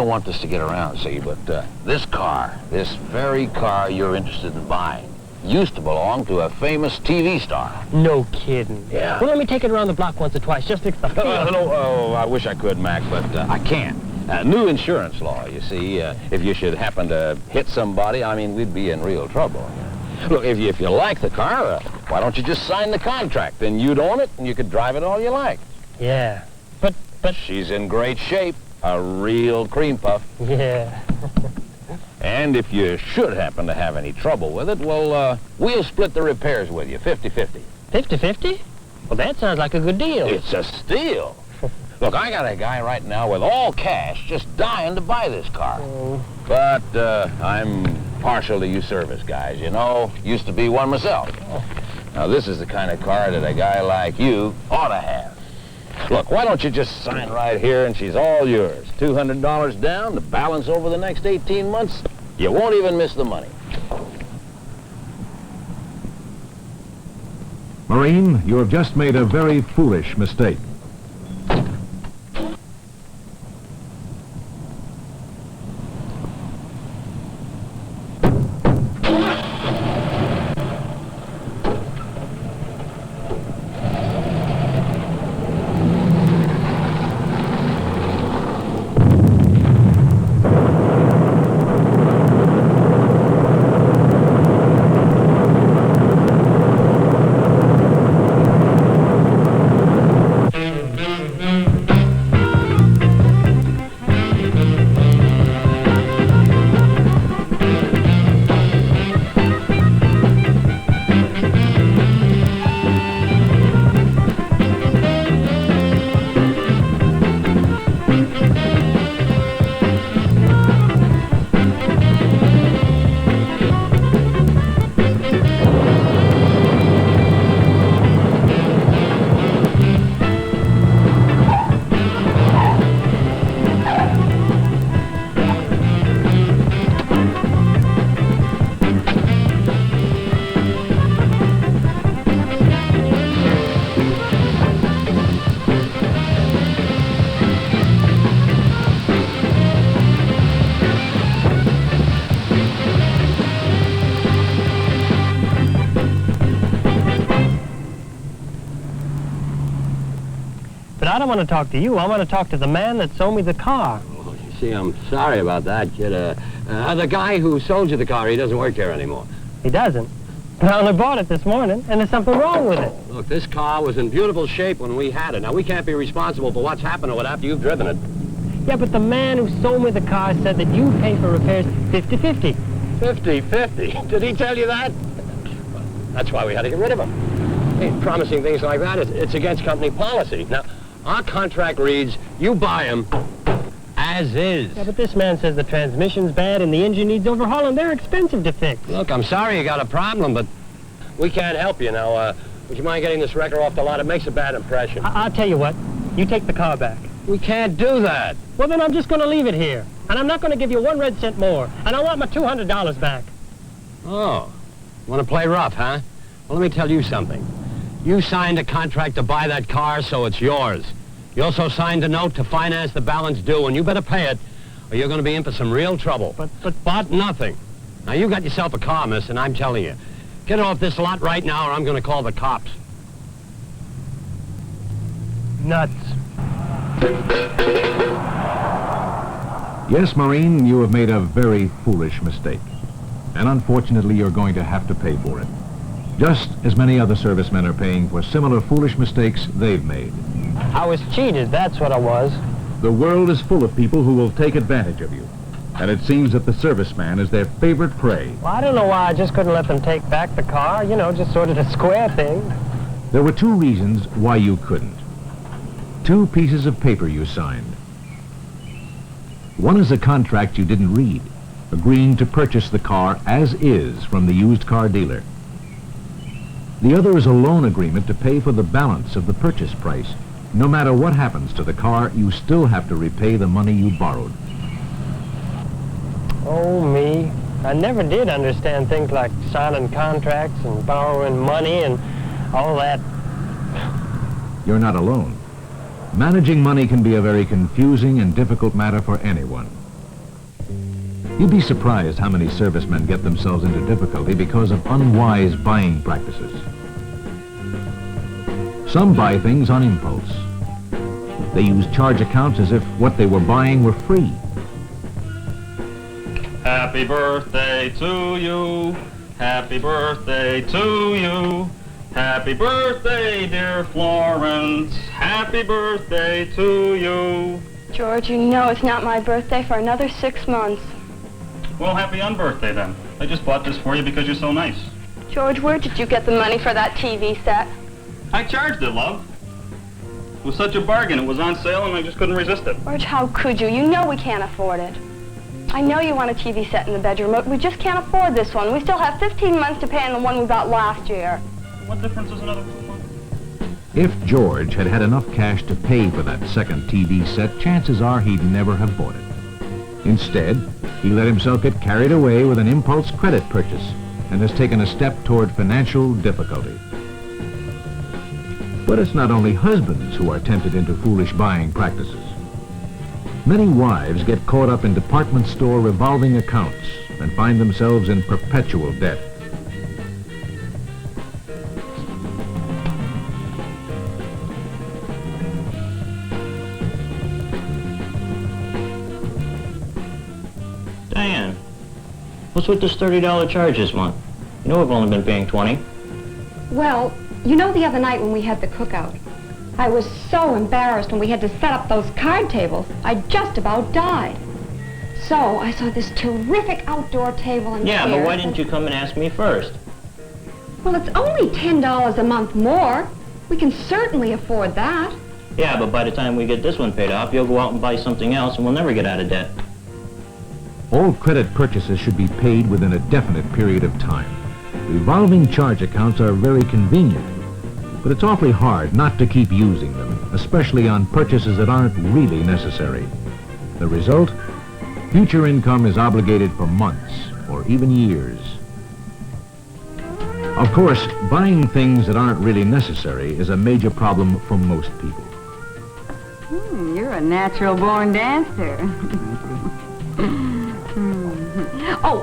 want this to get around, see, but this very car you're interested in buying, used to belong to a famous TV star. No kidding. Yeah. Well, let me take it around the block once or twice. Just fix the feel. Oh, I wish I could, Mac, but I can't. New insurance law, you see. If you should happen to hit somebody, I mean, we'd be in real trouble. Look, if you like the car, why don't you just sign the contract? Then you'd own it, and you could drive it all you like. Yeah, but... She's in great shape. A real cream puff. Yeah. And if you should happen to have any trouble with it, well, we'll split the repairs with you, 50-50. 50-50? Well, that sounds like a good deal. It's a steal. Look, I got a guy right now with all cash just dying to buy this car. But I'm partial to you service guys, you know. Used to be one myself. Now, this is the kind of car that a guy like you ought to have. Look, why don't you just sign right here and she's all yours. $200 down, the balance over the next 18 months. You won't even miss the money. Marine, you have just made a very foolish mistake. I don't want to talk to you. I want to talk to the man that sold me the car. Oh, you see, I'm sorry about that, kid. The guy who sold you the car, he doesn't work here anymore. He doesn't? But I only bought it this morning, and there's something wrong with it. Look, this car was in beautiful shape when we had it. Now, we can't be responsible for what's happened to it after you've driven it. Yeah, but the man who sold me the car said that you pay for repairs 50-50. 50-50? Did he tell you that? That's why we had to get rid of him. Hey, promising things like that, it's against company policy. Now, our contract reads, you buy them as is. Yeah, but this man says the transmission's bad and the engine needs overhauling. They're expensive to fix. Look, I'm sorry you got a problem, but we can't help you now. Would you mind getting this wrecker off the lot? It makes a bad impression. I'll tell you what. You take the car back. We can't do that. Well, then I'm just going to leave it here. And I'm not going to give you 1 red cent more. And I want my $200 back. Oh, want to play rough, huh? Well, let me tell you something. You signed a contract to buy that car, so it's yours. You also signed a note to finance the balance due, and you better pay it, or you're going to be in for some real trouble. But nothing. Now, you got yourself a car, miss, and I'm telling you, get off this lot right now, or I'm going to call the cops. Nuts. Yes, Marine, you have made a very foolish mistake. And unfortunately, you're going to have to pay for it. Just as many other servicemen are paying for similar foolish mistakes they've made. I was cheated, that's what I was. The world is full of people who will take advantage of you. And it seems that the serviceman is their favorite prey. Well, I don't know why I just couldn't let them take back the car. You know, just sort of a square thing. There were 2 reasons why you couldn't. 2 pieces of paper you signed. One is a contract you didn't read, agreeing to purchase the car as is from the used car dealer. The other is a loan agreement to pay for the balance of the purchase price. No matter what happens to the car, you still have to repay the money you borrowed. Oh, me. I never did understand things like signing contracts and borrowing money and all that. You're not alone. Managing money can be a very confusing and difficult matter for anyone. You'd be surprised how many servicemen get themselves into difficulty because of unwise buying practices. Some buy things on impulse. They use charge accounts as if what they were buying were free. Happy birthday to you. Happy birthday to you. Happy birthday, dear Florence. Happy birthday to you. George, you know it's not my birthday for another 6 months. Well, happy unbirthday then. I just bought this for you because you're so nice. George, where did you get the money for that TV set? I charged it, love. It was such a bargain. It was on sale and I just couldn't resist it. George, how could you? You know we can't afford it. I know you want a TV set in the bedroom, but we just can't afford this one. We still have 15 months to pay on the one we bought last year. What difference is another 2 months? If George had had enough cash to pay for that second TV set, chances are he'd never have bought it. Instead, he let himself get carried away with an impulse credit purchase and has taken a step toward financial difficulty. But it's not only husbands who are tempted into foolish buying practices. Many wives get caught up in department store revolving accounts and find themselves in perpetual debt. Diane, what's with this $30 charge this month? You know we've only been paying $20. Well, you know the other night when we had the cookout, I was so embarrassed when we had to set up those card tables. I just about died. So I saw this terrific outdoor table and Yeah, chairs. but why didn't you come and ask me first? Well, it's only $10 a month more. We can certainly afford that. Yeah, but by the time we get this one paid off, you'll go out and buy something else and we'll never get out of debt. All credit purchases should be paid within a definite period of time. Revolving charge accounts are very convenient, but it's awfully hard not to keep using them, especially on purchases that aren't really necessary. The result? Future income is obligated for months or even years. Of course, buying things that aren't really necessary is a major problem for most people. You're a natural-born dancer. Oh,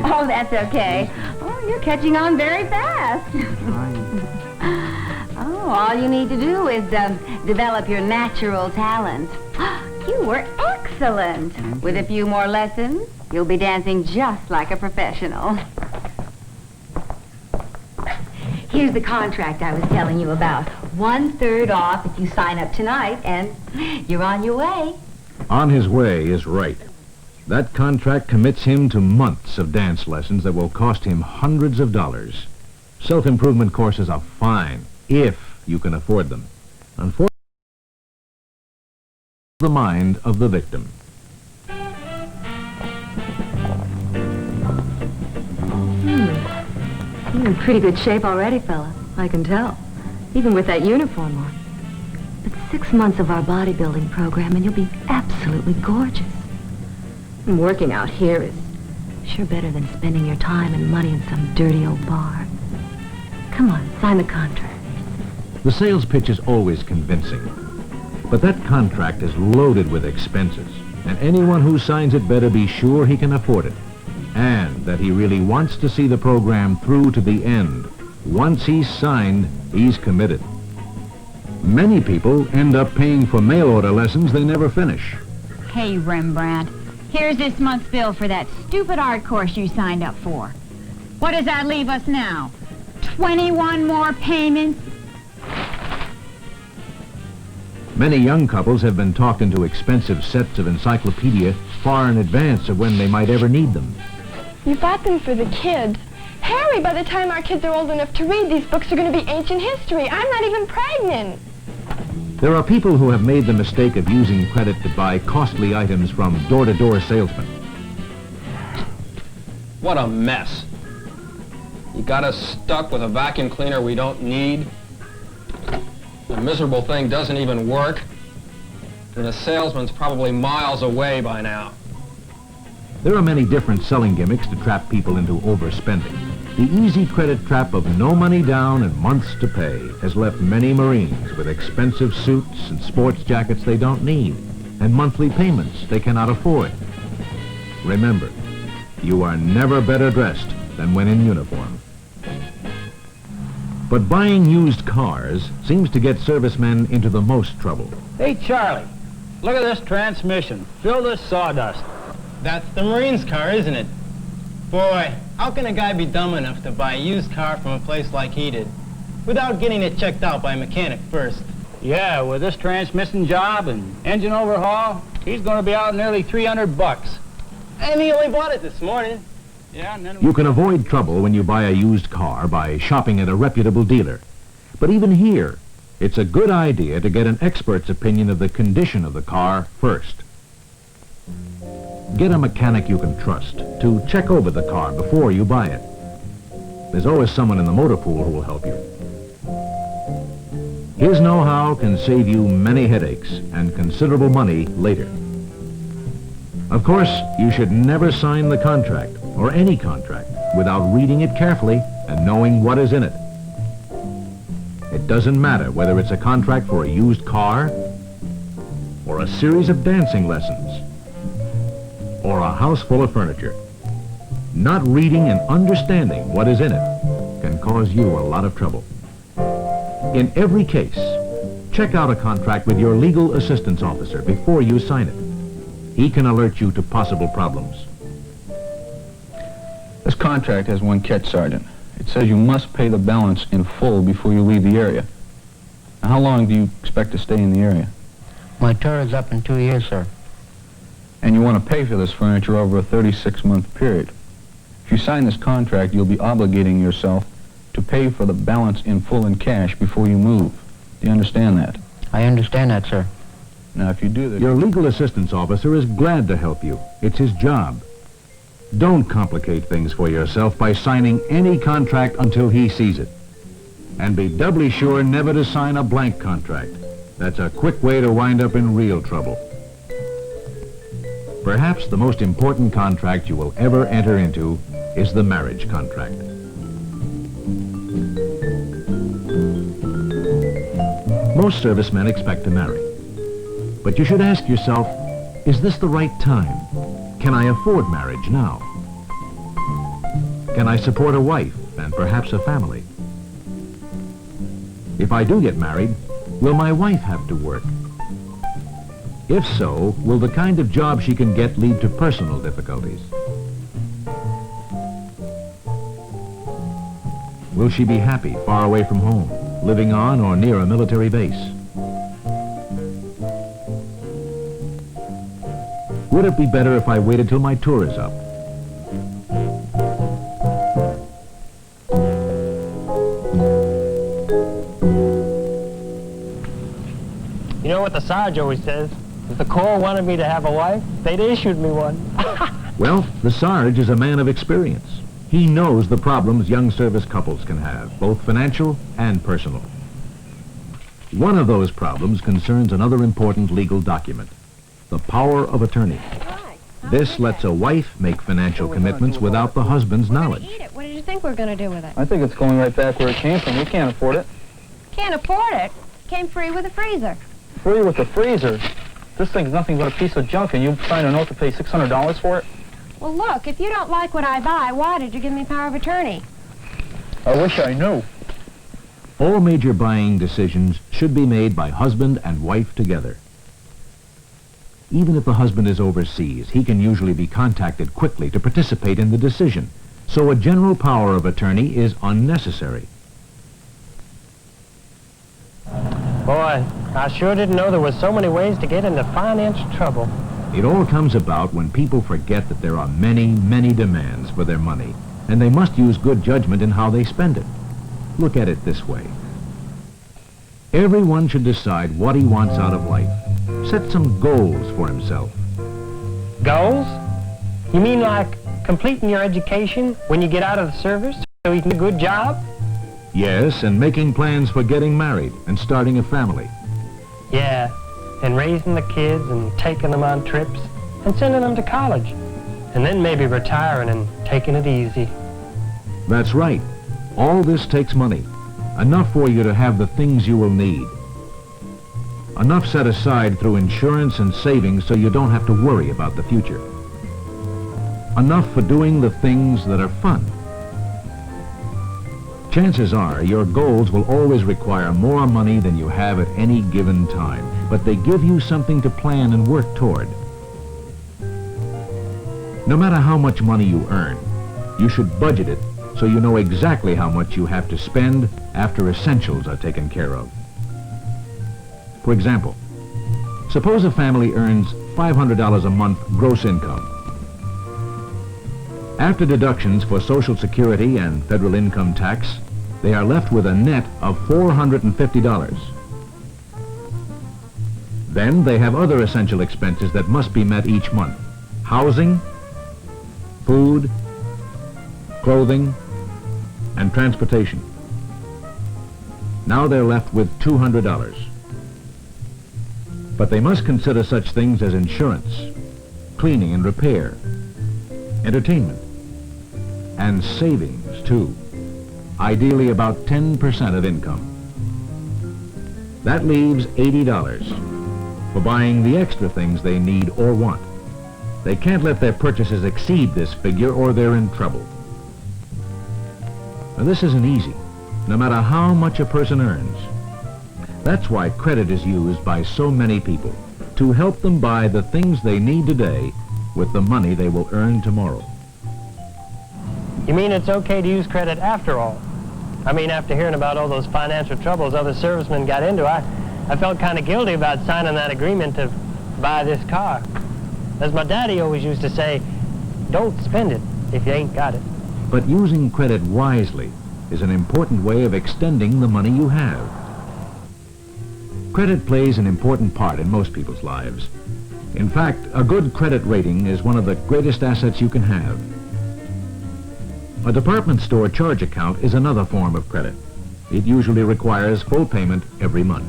oh, that's okay. Oh, you're catching on very fast. Oh, all you need to do is develop your natural talent. You were excellent. With a few more lessons, you'll be dancing just like a professional. Here's the contract I was telling you about. 1/3 off if you sign up tonight, and you're on your way. On his way is right. That contract commits him to months of dance lessons that will cost him hundreds of dollars. Self-improvement courses are fine, if you can afford them. Unfortunately, the mind of the victim. You're in pretty good shape already, fella. I can tell. Even with that uniform on. It's 6 months of our bodybuilding program and you'll be absolutely gorgeous. And working out here is sure better than spending your time and money in some dirty old bar. Come on, sign the contract. The sales pitch is always convincing, but that contract is loaded with expenses, and anyone who signs it better be sure he can afford it, and that he really wants to see the program through to the end. Once he's signed, he's committed. Many people end up paying for mail-order lessons they never finish. Hey, Rembrandt, here's this month's bill for that stupid art course you signed up for. What does that leave us now? 21 more payments? Many young couples have been talked into expensive sets of encyclopedia far in advance of when they might ever need them. You bought them for the kids. Harry, by the time our kids are old enough to read, these books are going to be ancient history. I'm not even pregnant. There are people who have made the mistake of using credit to buy costly items from door-to-door salesmen. What a mess. You got us stuck with a vacuum cleaner we don't need. The miserable thing doesn't even work. And the salesman's probably miles away by now. There are many different selling gimmicks to trap people into overspending. The easy credit trap of no money down and months to pay has left many Marines with expensive suits and sports jackets they don't need, and monthly payments they cannot afford. Remember, you are never better dressed than when in uniform. But buying used cars seems to get servicemen into the most trouble. Hey, Charlie, look at this transmission, filled with sawdust. That's the Marine's car, isn't it? Boy, how can a guy be dumb enough to buy a used car from a place like he did without getting it checked out by a mechanic first? Yeah, with this transmission job and engine overhaul, he's going to be out nearly $300. And he only bought it this morning. Yeah, and then You can avoid trouble when you buy a used car by shopping at a reputable dealer. But even here, it's a good idea to get an expert's opinion of the condition of the car first. Get a mechanic you can trust to check over the car before you buy it. There's always someone in the motor pool who will help you. His know-how can save you many headaches and considerable money later. Of course, you should never sign the contract, or any contract, without reading it carefully and knowing what is in it. It doesn't matter whether it's a contract for a used car, or a series of dancing lessons, or a house full of furniture. Not reading and understanding what is in it can cause you a lot of trouble. In every case, check out a contract with your legal assistance officer before you sign it. He can alert you to possible problems. This contract has one catch, Sergeant. It says you must pay the balance in full before you leave the area. Now, how long do you expect to stay in the area? My tour is up in 2 years, sir. And you want to pay for this furniture over a 36-month period. If you sign this contract, you'll be obligating yourself to pay for the balance in full in cash before you move. Do you understand that? I understand that, sir. Now, if you do that... Your legal assistance officer is glad to help you. It's his job. Don't complicate things for yourself by signing any contract until he sees it. And be doubly sure never to sign a blank contract. That's a quick way to wind up in real trouble. Perhaps the most important contract you will ever enter into is the marriage contract. Most servicemen expect to marry. But you should ask yourself, is this the right time? Can I afford marriage now? Can I support a wife and perhaps a family? If I do get married, will my wife have to work? If so, will the kind of job she can get lead to personal difficulties? Will she be happy far away from home, living on or near a military base? Would it be better if I waited till my tour is up? You know what the Sarge always says? If the Corps wanted me to have a wife, they'd issued me one. Well, the Sarge is a man of experience. He knows the problems young service couples can have, both financial and personal. One of those problems concerns another important legal document, the power of attorney. This lets a wife make financial commitments without the husband's knowledge. What did you think we were going to do with it? I think it's going right back where it came from. We can't afford it. Can't afford it. Came free with a freezer. Free with the freezer? This thing's nothing but a piece of junk, and you signed a note to pay $600 for it? Well, look, if you don't like what I buy, why did you give me power of attorney? I wish I knew. All major buying decisions should be made by husband and wife together. Even if the husband is overseas, he can usually be contacted quickly to participate in the decision, so a general power of attorney is unnecessary. Boy, I sure didn't know there was so many ways to get into financial trouble. It all comes about when people forget that there are many, many demands for their money, and they must use good judgment in how they spend it. Look at it this way. Everyone should decide what he wants out of life. Set some goals for himself. Goals? You mean like completing your education when you get out of the service so you can do a good job? Yes, and making plans for getting married and starting a family. Yeah, and raising the kids and taking them on trips and sending them to college. And then maybe retiring and taking it easy. That's right. All this takes money. Enough for you to have the things you will need. Enough set aside through insurance and savings so you don't have to worry about the future. enough for doing the things that are fun. Chances are your goals will always require more money than you have at any given time, but they give you something to plan and work toward. No matter how much money you earn, you should budget it so you know exactly how much you have to spend after essentials are taken care of. For example, suppose a family earns $500 a month gross income. After deductions for Social Security and federal income tax, they are left with a net of $450. Then they have other essential expenses that must be met each month: housing, food, clothing, and transportation. Now they're left with $200. But they must consider such things as insurance, cleaning and repair, entertainment, and savings too. Ideally about 10% of income. That leaves $80 for buying the extra things they need or want. They can't let their purchases exceed this figure or they're in trouble. Now, this isn't easy, no matter how much a person earns. That's why credit is used by so many people, to help them buy the things they need today with the money they will earn tomorrow. You mean it's okay to use credit after all? I mean, after hearing about all those financial troubles other servicemen got into, I felt kind of guilty about signing that agreement to buy this car. As my daddy always used to say, don't spend it if you ain't got it. But using credit wisely is an important way of extending the money you have. Credit plays an important part in most people's lives. In fact, a good credit rating is one of the greatest assets you can have. A department store charge account is another form of credit. It usually requires full payment every month.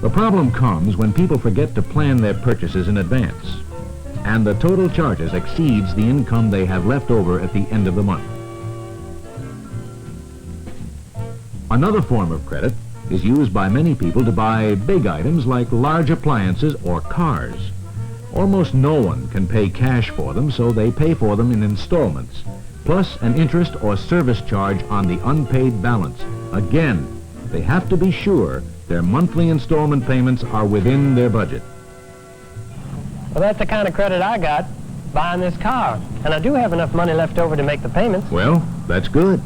The problem comes when people forget to plan their purchases in advance, and the total charges exceeds the income they have left over at the end of the month. Another form of credit is used by many people to buy big items like large appliances or cars. Almost no one can pay cash for them, so they pay for them in installments, plus an interest or service charge on the unpaid balance. Again, they have to be sure their monthly installment payments are within their budget. Well, that's the kind of credit I got buying this car, and I do have enough money left over to make the payments. Well, that's good.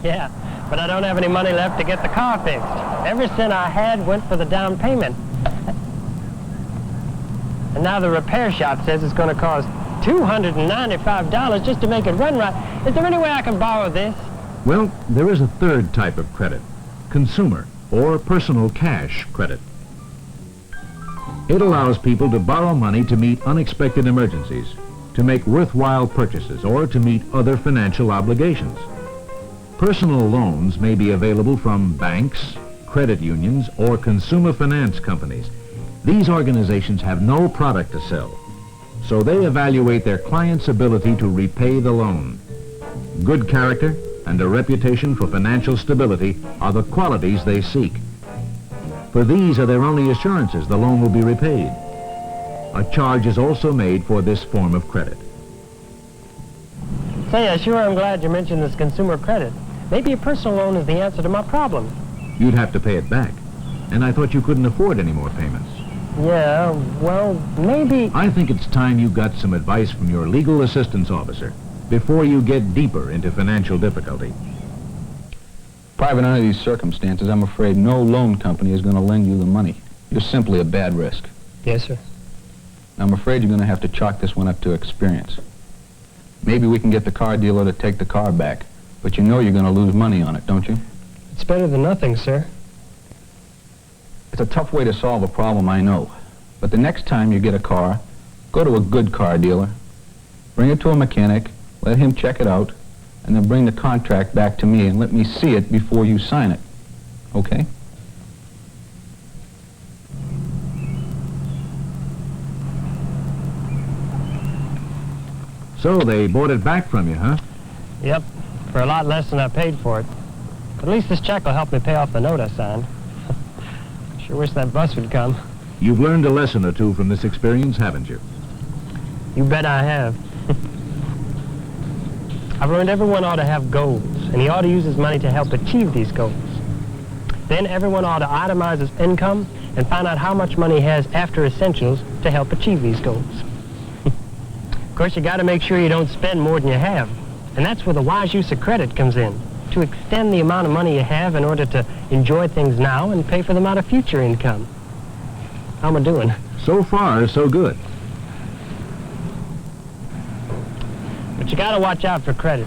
Yeah, but I don't have any money left to get the car fixed. Every cent I had went for the down payment. And now the repair shop says it's going to cost $295 just to make it run right. Is there any way I can borrow this? Well, there is a third type of credit, consumer or personal cash credit. It allows people to borrow money to meet unexpected emergencies, to make worthwhile purchases, or to meet other financial obligations. Personal loans may be available from banks, credit unions, or consumer finance companies. These organizations have no product to sell, so they evaluate their client's ability to repay the loan. Good character and a reputation for financial stability are the qualities they seek. For these are their only assurances the loan will be repaid. A charge is also made for this form of credit. Say, I sure am glad you mentioned this consumer credit. Maybe a personal loan is the answer to my problem. You'd have to pay it back, and I thought you couldn't afford any more payments. Yeah, well, maybe... I think it's time you got some advice from your legal assistance officer before you get deeper into financial difficulty. Private, under these circumstances, I'm afraid no loan company is going to lend you the money. You're simply a bad risk. Yes, sir. I'm afraid you're going to have to chalk this one up to experience. Maybe we can get the car dealer to take the car back, but you know you're going to lose money on it, don't you? It's better than nothing, sir. It's a tough way to solve a problem, I know. But the next time you get a car, go to a good car dealer, bring it to a mechanic, let him check it out, and then bring the contract back to me and let me see it before you sign it. Okay? So they bought it back from you, huh? Yep, for a lot less than I paid for it. At least this check will help me pay off the note I signed. Sure wish that bus would come. You've learned a lesson or two from this experience, haven't you? You bet I have. I've learned everyone ought to have goals, and he ought to use his money to help achieve these goals. Then everyone ought to itemize his income and find out how much money he has after essentials to help achieve these goals. Of course, you got to make sure you don't spend more than you have, and that's where the wise use of credit comes in, to extend the amount of money you have in order to enjoy things now and pay for them out of future income. How am I doing? So far, so good. But you got to watch out for credit.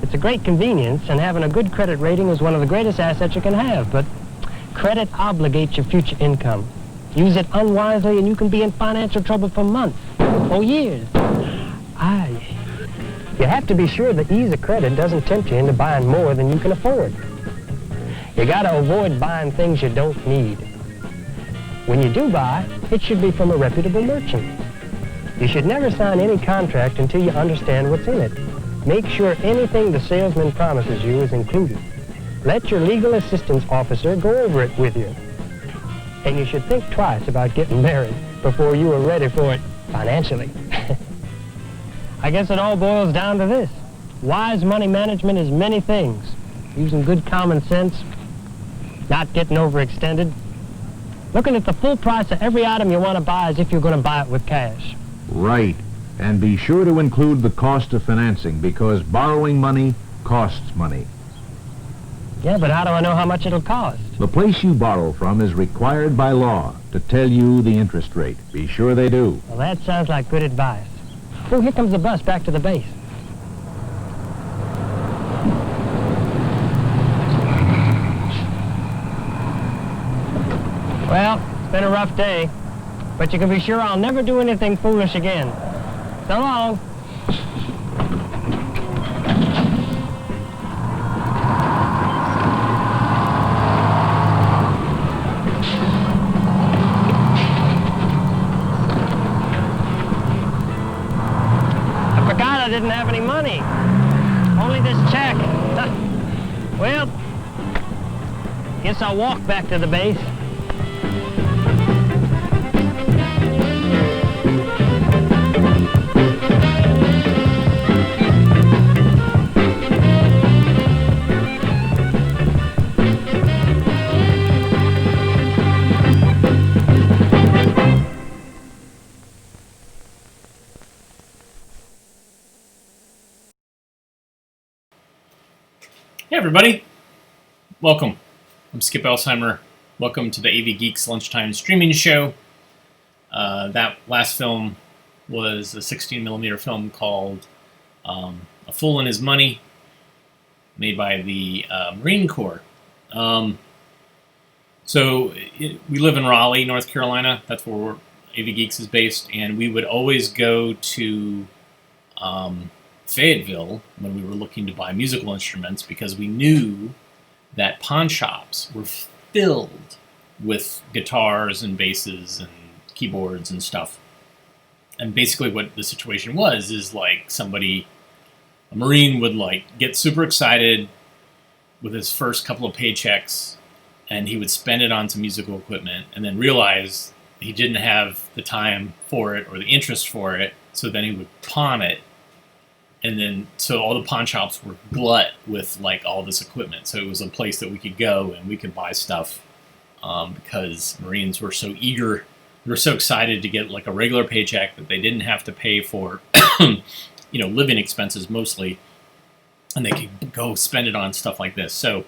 It's a great convenience, and having a good credit rating is one of the greatest assets you can have, but credit obligates your future income. Use it unwisely and you can be in financial trouble for months or years. You have to be sure the ease of credit doesn't tempt you into buying more than you can afford. You got to avoid buying things you don't need. When you do buy, it should be from a reputable merchant. You should never sign any contract until you understand what's in it. Make sure anything the salesman promises you is included. Let your legal assistance officer go over it with you. And you should think twice about getting married before you are ready for it financially. I guess it all boils down to this. Wise money management is many things. Using good common sense, not getting overextended, looking at the full price of every item you want to buy as if you're going to buy it with cash. Right. And be sure to include the cost of financing, because borrowing money costs money. Yeah, but how do I know how much it'll cost? The place you borrow from is required by law to tell you the interest rate. Be sure they do. Well, that sounds like good advice. Oh, here comes the bus back to the base. Well, it's been a rough day, but you can be sure I'll never do anything foolish again. So long. I didn't have any money. Only this check. Well, guess I'll walk back to the base. Hey everybody, welcome. I'm Skip Elsheimer. Welcome to the AV Geeks Lunchtime streaming show. That last film was a 16mm film called A Fool and His Money, made by the Marine Corps. We live in Raleigh, North Carolina. That's where AV Geeks is based, and we would always go to Fayetteville when we were looking to buy musical instruments, because we knew that pawn shops were filled with guitars and basses and keyboards and stuff. And basically what the situation was is like a Marine would like get super excited with his first couple of paychecks, and he would spend it on some musical equipment and then realize he didn't have the time for it or the interest for it, so then he would pawn it. And then, so all the pawn shops were glut with like all this equipment. So it was a place that we could go and we could buy stuff because Marines were so eager. They were so excited to get like a regular paycheck that they didn't have to pay for, living expenses mostly, and they could go spend it on stuff like this. So,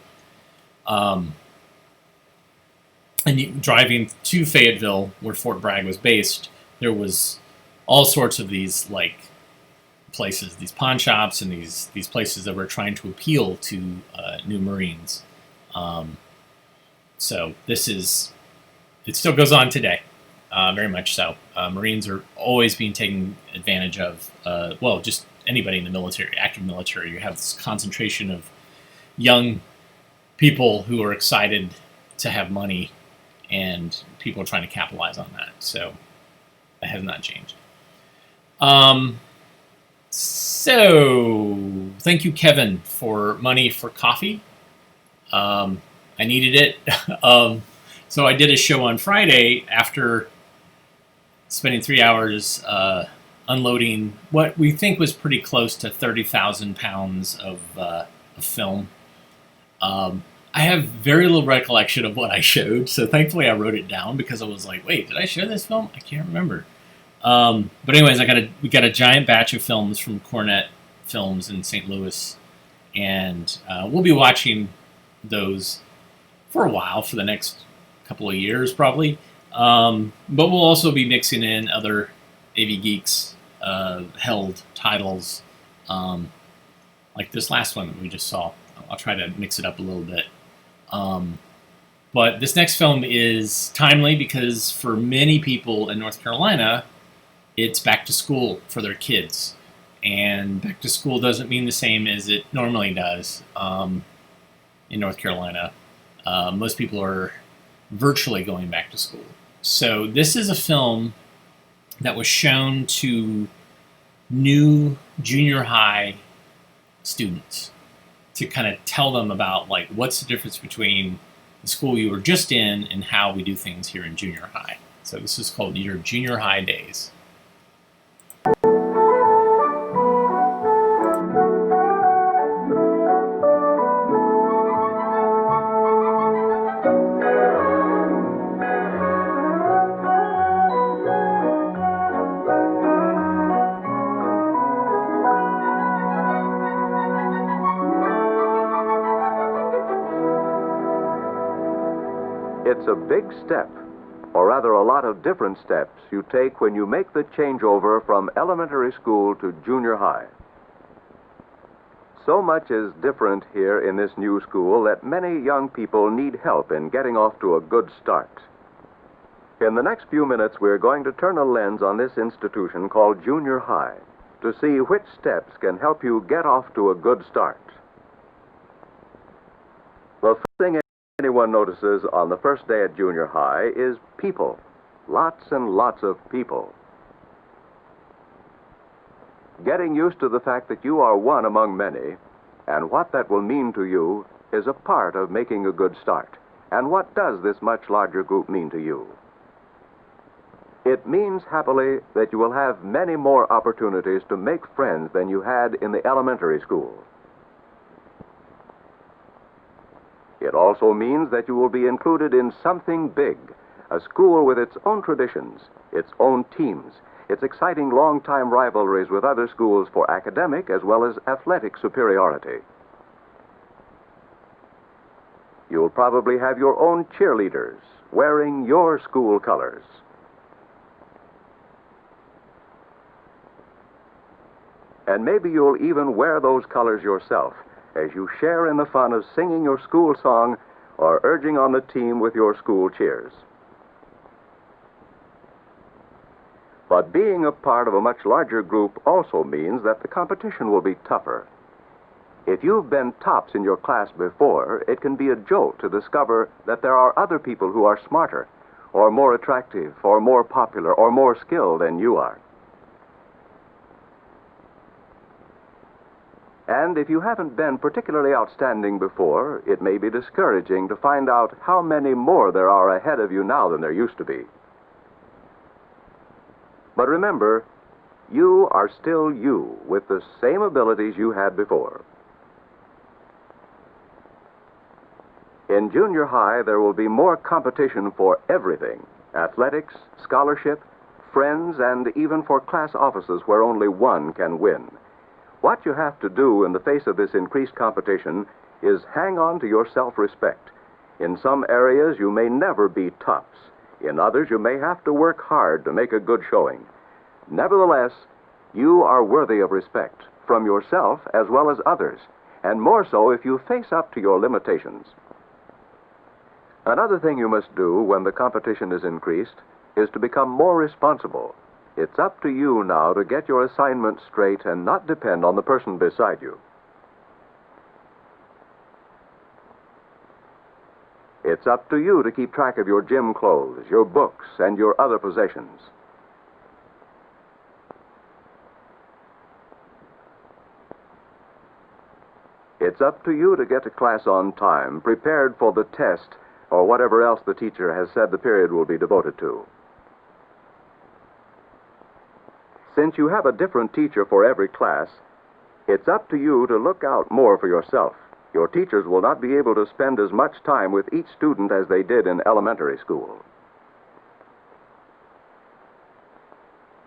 driving to Fayetteville, where Fort Bragg was based, there was all sorts of these like places, these pawn shops and these places that were trying to appeal to new Marines. So it still goes on today, very much so. Marines are always being taken advantage of. Just anybody in the military, active military. You have this concentration of young people who are excited to have money, and people are trying to capitalize on that. So that has not changed. So, thank you, Kevin, for money for coffee. I needed it. So I did a show on Friday after spending 3 hours unloading what we think was pretty close to 30,000 pounds of film. I have very little recollection of what I showed, so thankfully I wrote it down because I was like, wait, did I show this film? I can't remember. But anyways, we got a giant batch of films from Cornet Films in St. Louis, and we'll be watching those for a while, for the next couple of years probably. But we'll also be mixing in other AV Geeks held titles, like this last one that we just saw. I'll try to mix it up a little bit. But this next film is timely because for many people in North Carolina, it's back to school for their kids. And back to school doesn't mean the same as it normally does in North Carolina. Most people are virtually going back to school. So this is a film that was shown to new junior high students to kind of tell them about, like, what's the difference between the school you were just in and how we do things here in junior high. So this is called Your Junior High Days. It's a big step, or rather a lot of different steps you take when you make the changeover from elementary school to junior high. So much is different here in this new school that many young people need help in getting off to a good start. In the next few minutes, we're going to turn a lens on this institution called junior high to see which steps can help you get off to a good start. The first thing anyone notices on the first day at junior high is people. Lots and lots of people. Getting used to the fact that you are one among many, and what that will mean to you, is a part of making a good start. And what does this much larger group mean to you? It means, happily, that you will have many more opportunities to make friends than you had in the elementary school. It also means that you will be included in something big, a school with its own traditions, its own teams, its exciting long-time rivalries with other schools for academic as well as athletic superiority. You'll probably have your own cheerleaders wearing your school colors. And maybe you'll even wear those colors yourself as you share in the fun of singing your school song or urging on the team with your school cheers. But being a part of a much larger group also means that the competition will be tougher. If you've been tops in your class before, it can be a jolt to discover that there are other people who are smarter, or more attractive, or more popular, or more skilled than you are. And if you haven't been particularly outstanding before, it may be discouraging to find out how many more there are ahead of you now than there used to be. But remember, you are still you with the same abilities you had before. In junior high, there will be more competition for everything: athletics, scholarship, friends, and even for class offices where only one can win. What you have to do in the face of this increased competition is hang on to your self-respect. In some areas, you may never be tops. In others, you may have to work hard to make a good showing. Nevertheless, you are worthy of respect from yourself as well as others, and more so if you face up to your limitations. Another thing you must do when the competition is increased is to become more responsible. It's up to you now to get your assignment straight and not depend on the person beside you. It's up to you to keep track of your gym clothes, your books, and your other possessions. It's up to you to get to class on time, prepared for the test or whatever else the teacher has said the period will be devoted to. Since you have a different teacher for every class, it's up to you to look out more for yourself. Your teachers will not be able to spend as much time with each student as they did in elementary school.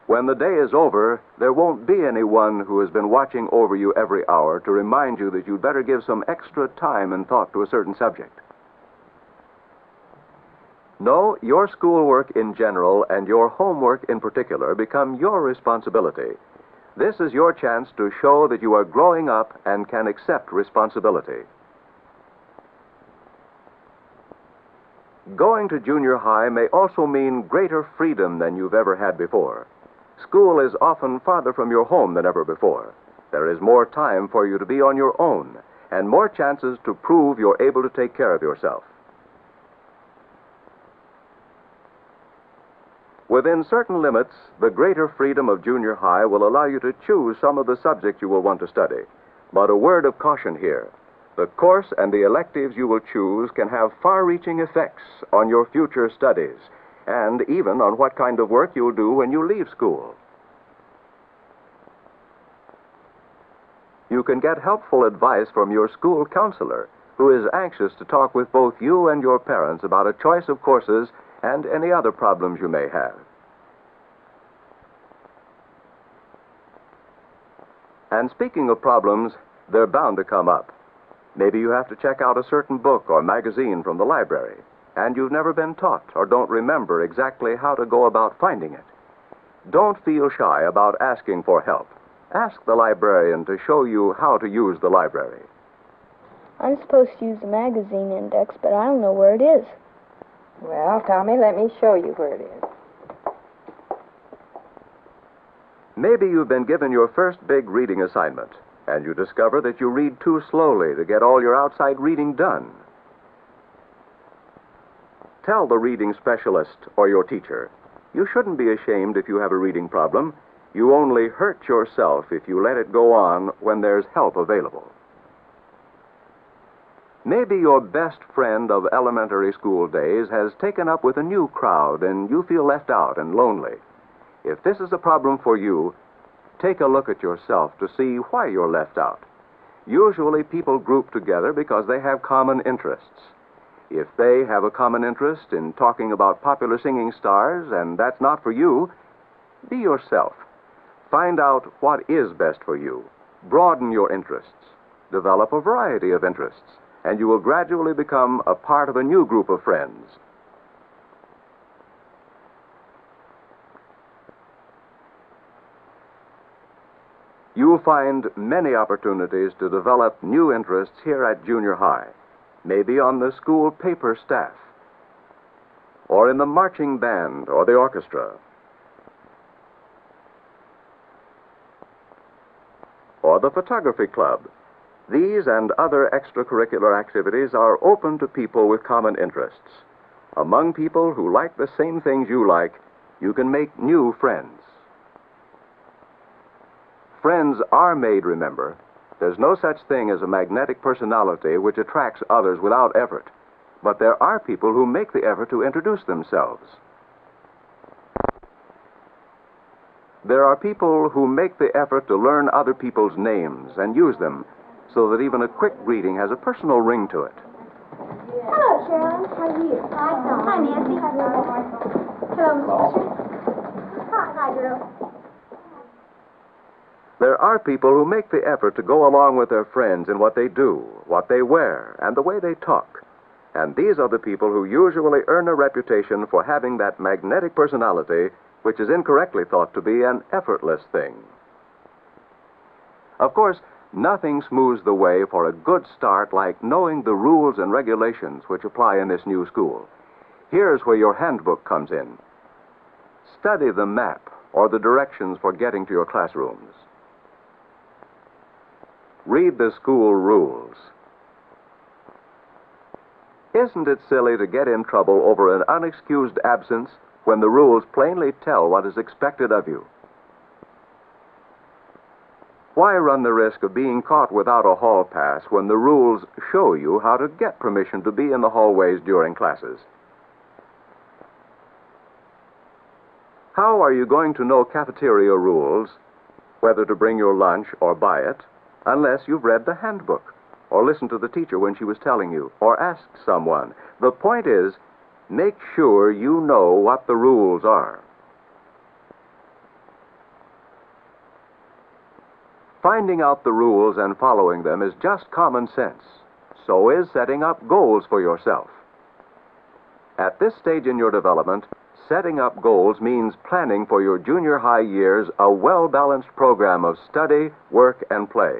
When the day is over, there won't be anyone who has been watching over you every hour to remind you that you'd better give some extra time and thought to a certain subject. No, your schoolwork in general and your homework in particular become your responsibility. This is your chance to show that you are growing up and can accept responsibility. Going to junior high may also mean greater freedom than you've ever had before. School is often farther from your home than ever before. There is more time for you to be on your own, and more chances to prove you're able to take care of yourself. Within certain limits, the greater freedom of junior high will allow you to choose some of the subjects you will want to study. But a word of caution here. The course and the electives you will choose can have far-reaching effects on your future studies, and even on what kind of work you'll do when you leave school. You can get helpful advice from your school counselor, who is anxious to talk with both you and your parents about a choice of courses and any other problems you may have. And speaking of problems, they're bound to come up. Maybe you have to check out a certain book or magazine from the library, and you've never been taught or don't remember exactly how to go about finding it. Don't feel shy about asking for help. Ask the librarian to show you how to use the library. I'm supposed to use the magazine index, but I don't know where it is. Well, Tommy, let me show you where it is. Maybe you've been given your first big reading assignment, and you discover that you read too slowly to get all your outside reading done. Tell the reading specialist or your teacher. You shouldn't be ashamed if you have a reading problem. You only hurt yourself if you let it go on when there's help available. Maybe your best friend of elementary school days has taken up with a new crowd and you feel left out and lonely. If this is a problem for you, take a look at yourself to see why you're left out. Usually people group together because they have common interests. If they have a common interest in talking about popular singing stars and that's not for you, be yourself. Find out what is best for you. Broaden your interests. Develop a variety of interests, and you will gradually become a part of a new group of friends. You'll find many opportunities to develop new interests here at junior high, maybe on the school paper staff, or in the marching band or the orchestra, or the photography club. These and other extracurricular activities are open to people with common interests. Among people who like the same things you like, you can make new friends. Friends are made, remember. There's no such thing as a magnetic personality which attracts others without effort. But there are people who make the effort to introduce themselves. There are people who make the effort to learn other people's names and use them so that even a quick greeting has a personal ring to it. Hello, Sharon. How are you? Hi, Nancy. Hello, Mr. Fisher. Hi, girl. There are people who make the effort to go along with their friends in what they do, what they wear, and the way they talk. And these are the people who usually earn a reputation for having that magnetic personality which is incorrectly thought to be an effortless thing. Of course, nothing smooths the way for a good start like knowing the rules and regulations which apply in this new school. Here's where your handbook comes in. Study the map or the directions for getting to your classrooms. Read the school rules. Isn't it silly to get in trouble over an unexcused absence when the rules plainly tell what is expected of you? Why run the risk of being caught without a hall pass when the rules show you how to get permission to be in the hallways during classes? How are you going to know cafeteria rules, whether to bring your lunch or buy it, unless you've read the handbook, or listened to the teacher when she was telling you, or asked someone? The point is, make sure you know what the rules are. Finding out the rules and following them is just common sense. So is setting up goals for yourself. At this stage in your development, setting up goals means planning for your junior high years a well-balanced program of study, work, and play,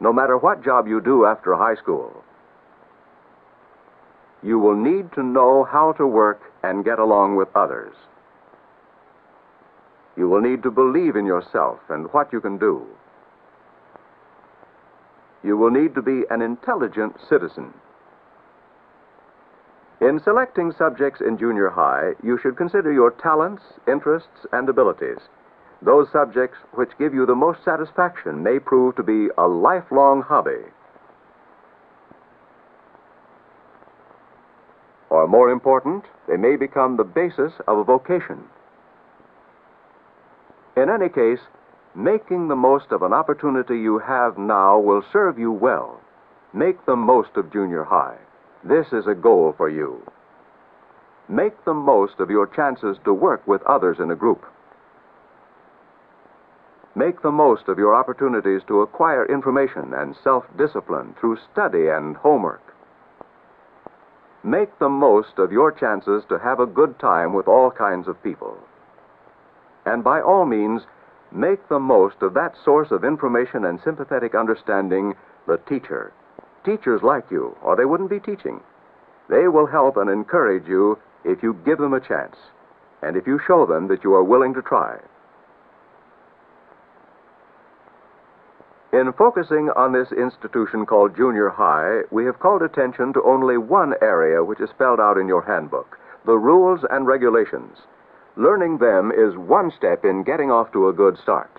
no matter what job you do after high school. You will need to know how to work and get along with others. You will need to believe in yourself and what you can do. You will need to be an intelligent citizen. In selecting subjects in junior high, you should consider your talents, interests, and abilities. Those subjects which give you the most satisfaction may prove to be a lifelong hobby. Or more important, they may become the basis of a vocation. In any case, making the most of an opportunity you have now will serve you well. Make the most of junior high. This is a goal for you. Make the most of your chances to work with others in a group. Make the most of your opportunities to acquire information and self-discipline through study and homework. Make the most of your chances to have a good time with all kinds of people. And by all means, make the most of that source of information and sympathetic understanding, the teacher. Teachers like you, or they wouldn't be teaching. They will help and encourage you if you give them a chance, and if you show them that you are willing to try. In focusing on this institution called junior high, we have called attention to only one area which is spelled out in your handbook, the rules and regulations. Learning them is one step in getting off to a good start.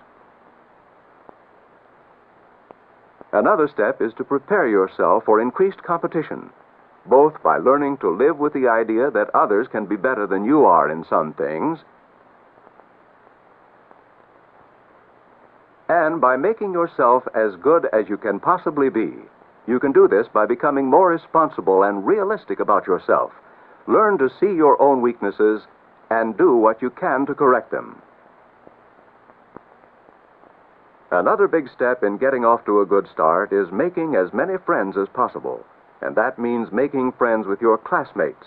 Another step is to prepare yourself for increased competition, both by learning to live with the idea that others can be better than you are in some things, and by making yourself as good as you can possibly be. You can do this by becoming more responsible and realistic about yourself. Learn to see your own weaknesses and do what you can to correct them. Another big step in getting off to a good start is making as many friends as possible, and that means making friends with your classmates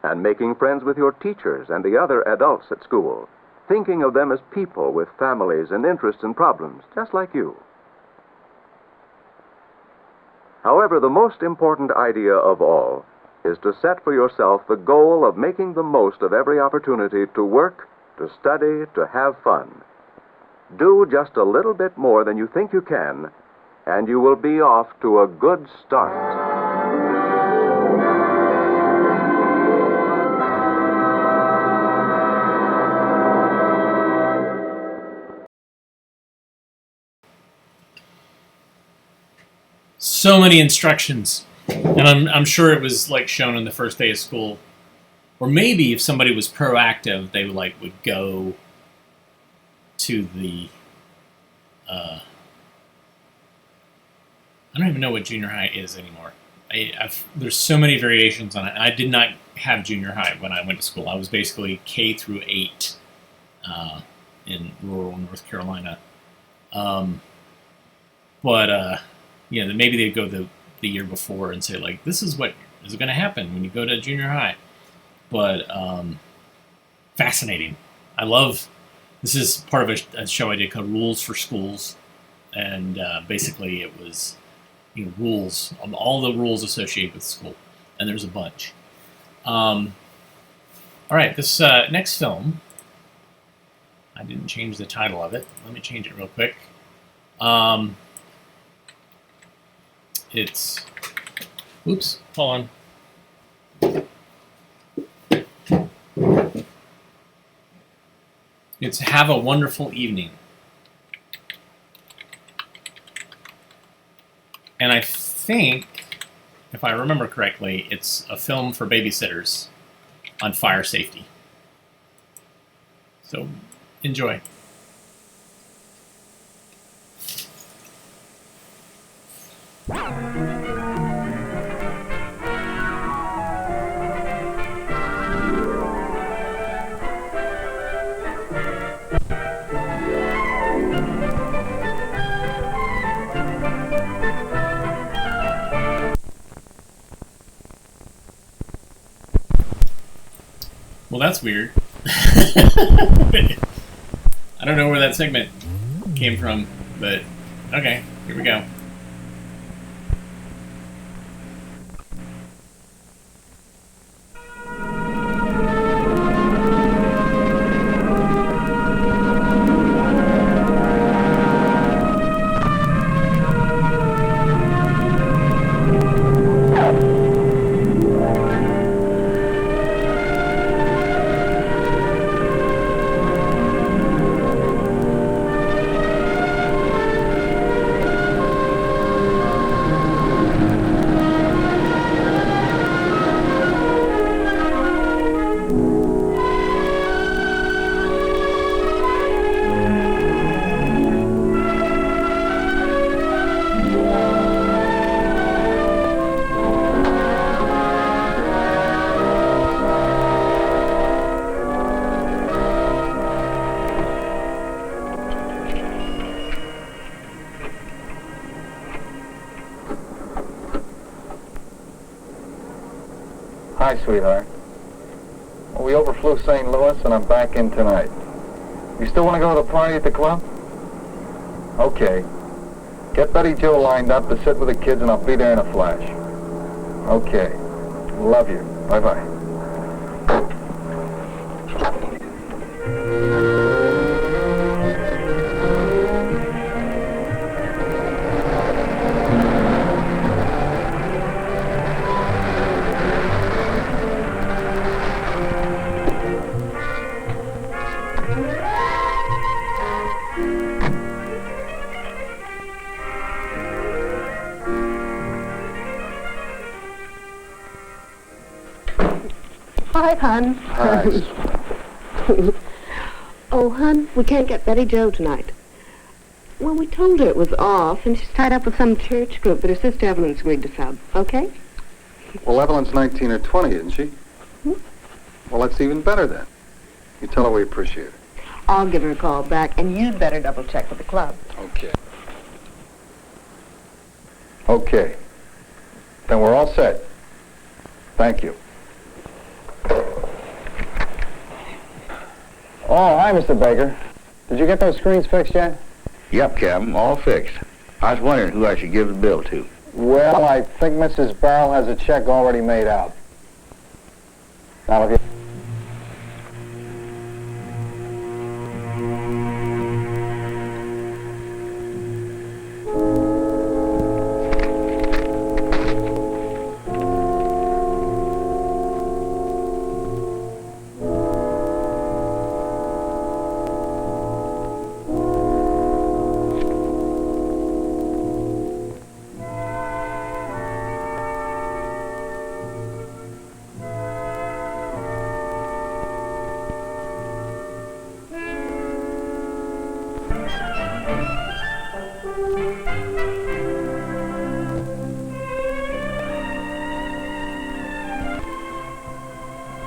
and making friends with your teachers and the other adults at school, thinking of them as people with families and interests and problems, just like you. However, the most important idea of all is to set for yourself the goal of making the most of every opportunity to work, to study, to have fun. Do just a little bit more than you think you can, and you will be off to a good start. So many instructions, and I'm sure it was like shown on the first day of school. Or maybe if somebody was proactive, they would go to the, I don't even know what junior high is anymore. There's so many variations on it. I did not have junior high when I went to school. I was basically K through 8 in rural North Carolina. Maybe they'd go the year before and say, this is what is going to happen when you go to junior high. But fascinating. This is part of a show I did called Rules for Schools, and basically it was rules, all the rules associated with school, and there's a bunch. All right, this next film, I didn't change the title of it. Let me change it real quick. It's, oops, hold on. It's Have a Wonderful Evening. And I think, if I remember correctly, it's a film for babysitters. on fire safety. So enjoy. Well, that's weird. I don't know where that segment came from, but okay, here we go. Hi, sweetheart. Well, we overflew St. Louis, and I'm back in tonight. You still want to go to the party at the club? Okay. Get Betty Jo lined up to sit with the kids, and I'll be there in a flash. Okay. Love you. Bye-bye. Hi, hon. Hi. Oh, hon, we can't get Betty Jo tonight. Well, we told her it was off, and she's tied up with some church group, but her sister Evelyn's agreed to sub, okay? Well, Evelyn's 19 or 20, isn't she? Well, that's even better then. You tell her we appreciate it. I'll give her a call back, and you'd better double-check with the club. Okay. Okay. Then we're all set. Thank you. Oh, hi, Mr. Baker. Did you get those screens fixed yet? Yep, Captain, all fixed. I was wondering who I should give the bill to. Well, I think Mrs. Barrell has a check already made out. Now, if you...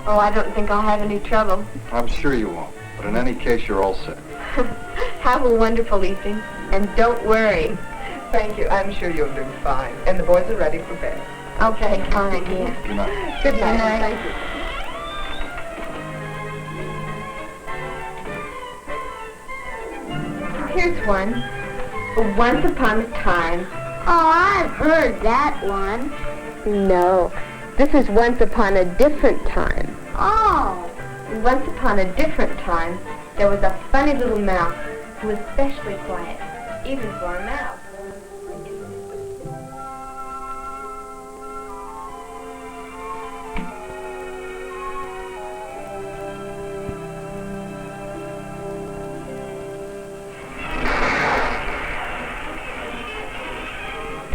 Oh, I don't think I'll have any trouble. I'm sure you won't, but in any case, you're all set. Have a wonderful evening, and don't worry. Thank you. I'm sure you'll do fine. And the boys are ready for bed. Okay, fine, dear. Good night. Good night. Thank you. Here's one. Once upon a time. Oh, I've heard that one. No, this is once upon a different time. Oh. Once upon a different time, there was a funny little mouse who was especially quiet, even for a mouse.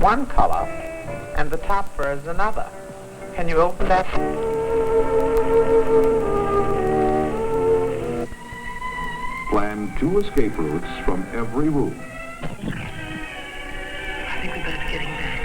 One color, and the top fur is another. Can you open that? Plan 2 escape routes from every room. I think we better be getting back.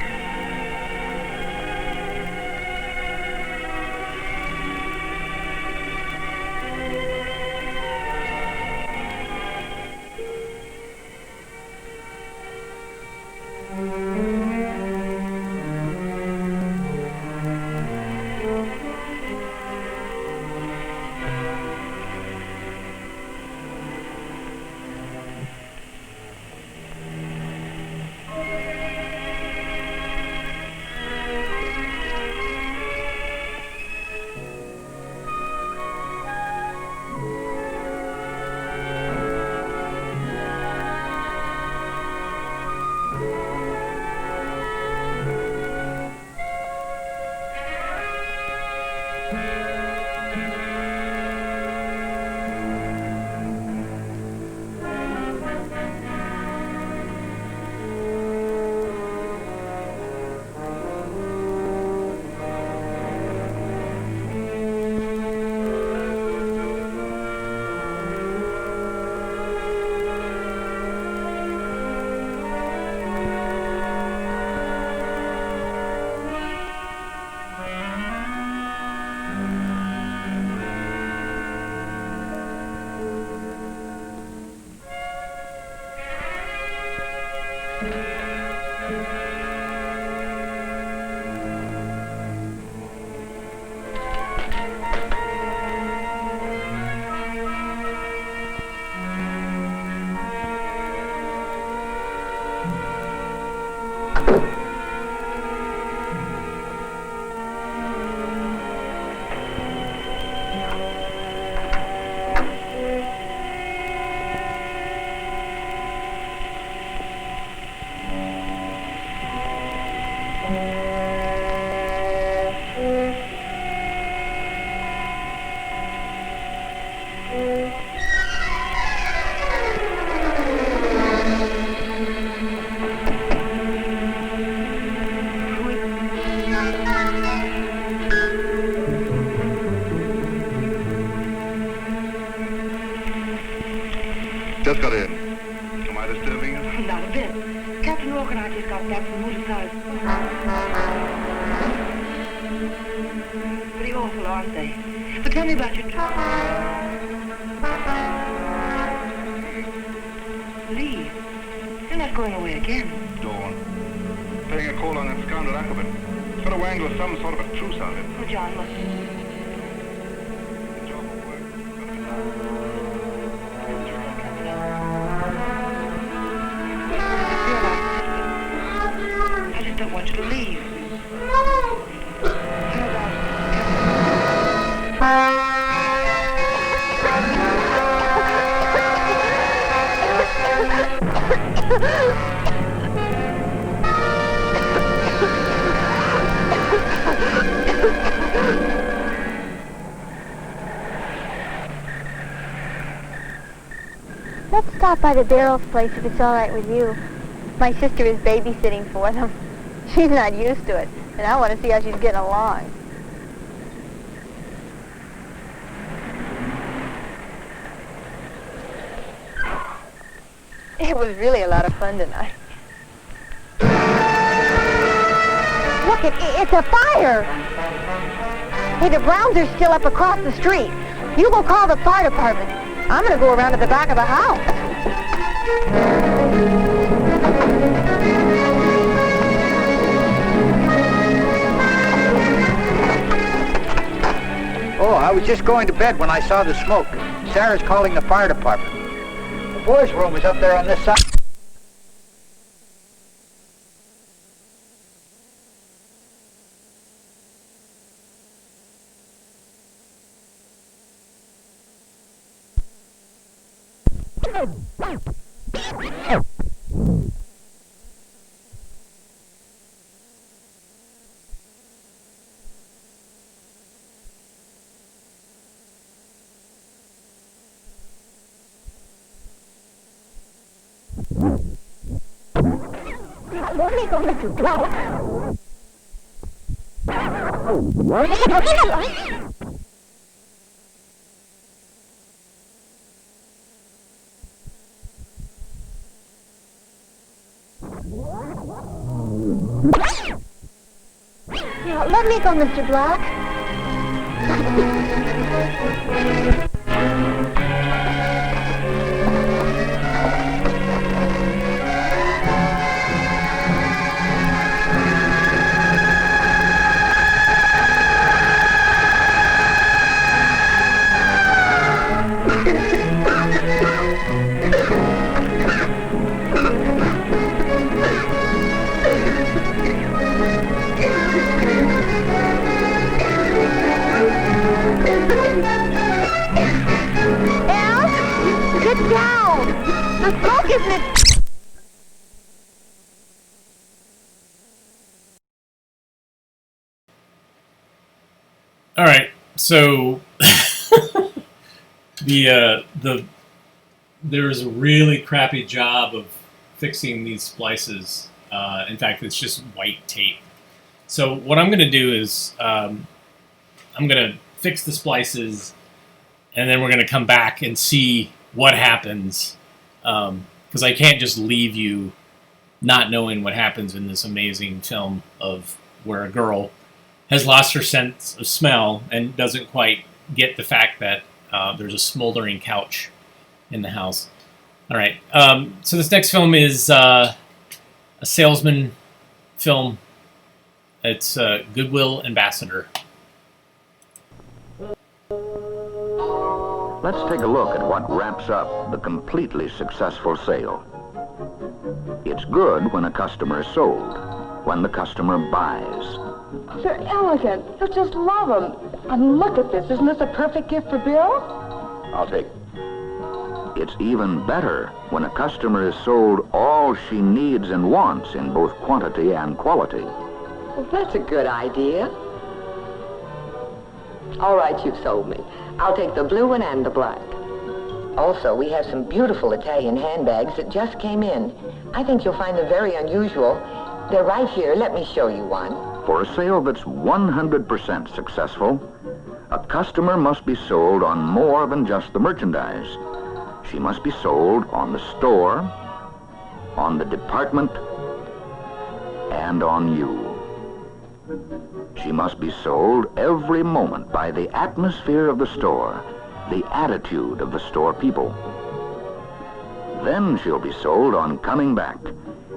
Just got in. Am I disturbing you? Not a bit. Captain Walker and I just got back from Moody's house. Pretty awful, aren't they? But tell me about your trip. Leave? You're not going away again. Dawn. Paying a call on that scoundrel Ackerman. He's got a wangle with some sort of a truce on it. Oh, John, look. I just don't want you to leave. Let's stop by the Darrell's place if it's all right with you. My sister is babysitting for them. She's not used to it, and I want to see how she's getting along. It was really a lot of fun tonight. Look, it's a fire! Hey, the Browns are still up across the street. You go call the fire department. I'm gonna go around to the back of the house. Oh, I was just going to bed when I saw the smoke. Sarah's calling the fire department. The boys' room is up there on this side. What? Yeah, let me go, Mr. Black. Get down! The smoke isn't... All right, so there's a really crappy job of fixing these splices. In fact, it's just white tape. So what I'm going to do is I'm going to fix the splices, and then we're going to come back and see what happens, because I can't just leave you not knowing what happens in this amazing film of where a girl has lost her sense of smell and doesn't quite get the fact that there's a smoldering couch in the house. All right, so this next film is a salesman film. It's Goodwill Ambassador. Let's take a look at what wraps up the completely successful sale. It's good when a customer is sold, when the customer buys. They're elegant. You'll just love them. And look at this. Isn't this a perfect gift for Bill? I'll take it. It's even better when a customer is sold all she needs and wants in both quantity and quality. Well, that's a good idea. All right, you've sold me. I'll take the blue one and the black. Also, we have some beautiful Italian handbags that just came in. I think you'll find them very unusual. They're right here. Let me show you one. For a sale that's 100% successful, a customer must be sold on more than just the merchandise. She must be sold on the store, on the department, and on you. She must be sold every moment by the atmosphere of the store, the attitude of the store people. Then she'll be sold on coming back,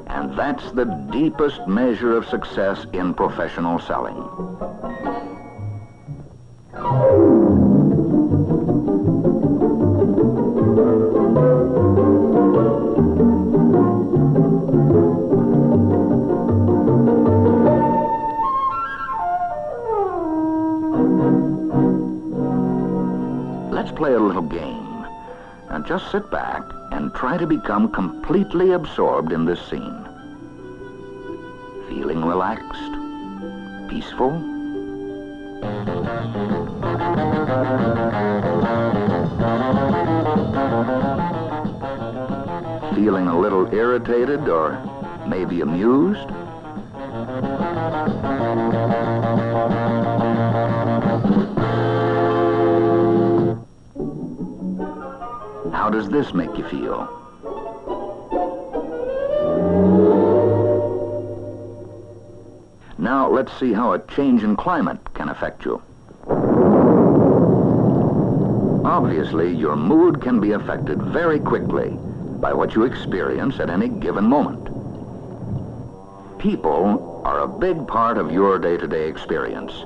and that's the deepest measure of success in professional selling. Let's play a little game. Now just sit back and try to become completely absorbed in this scene. Feeling relaxed, peaceful. Feeling a little irritated or maybe amused. How does this make you feel? Now let's see how a change in climate can affect you. Obviously, your mood can be affected very quickly by what you experience at any given moment. People are a big part of your day-to-day experience.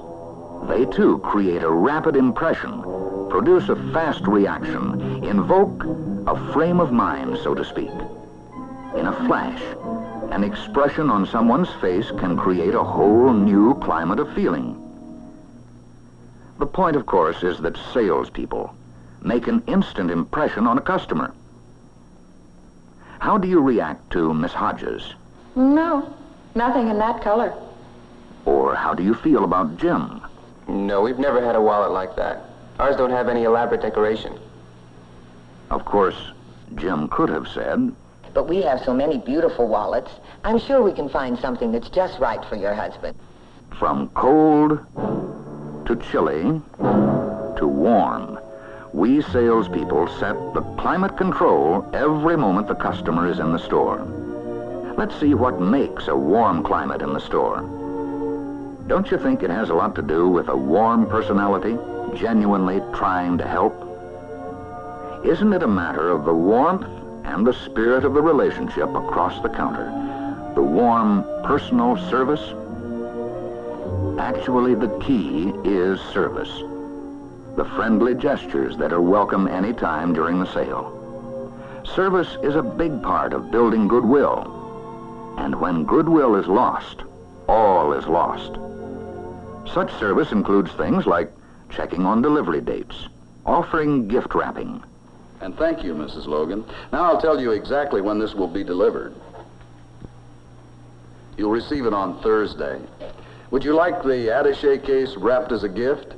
They too create a rapid impression, produce a fast reaction, invoke a frame of mind, so to speak. In a flash, an expression on someone's face can create a whole new climate of feeling. The point, of course, is that salespeople make an instant impression on a customer. How do you react to Miss Hodges? No, nothing in that color. Or how do you feel about Jim? No, we've never had a wallet like that. Ours don't have any elaborate decoration. Of course, Jim could have said, But we have so many beautiful wallets. I'm sure we can find something that's just right for your husband. from cold to chilly to warm, we salespeople set the climate control every moment the customer is in the store. Let's see what makes a warm climate in the store. Don't you think it has a lot to do with a warm personality, genuinely trying to help? Isn't it a matter of the warmth and the spirit of the relationship across the counter? The warm personal service? Actually, the key is service. The friendly gestures that are welcome any time during the sale. Service is a big part of building goodwill. And when goodwill is lost, all is lost. Such service includes things like checking on delivery dates, offering gift wrapping. And thank you, Mrs. Logan. Now I'll tell you exactly when this will be delivered. You'll receive it on Thursday. Would you like the attaché case wrapped as a gift?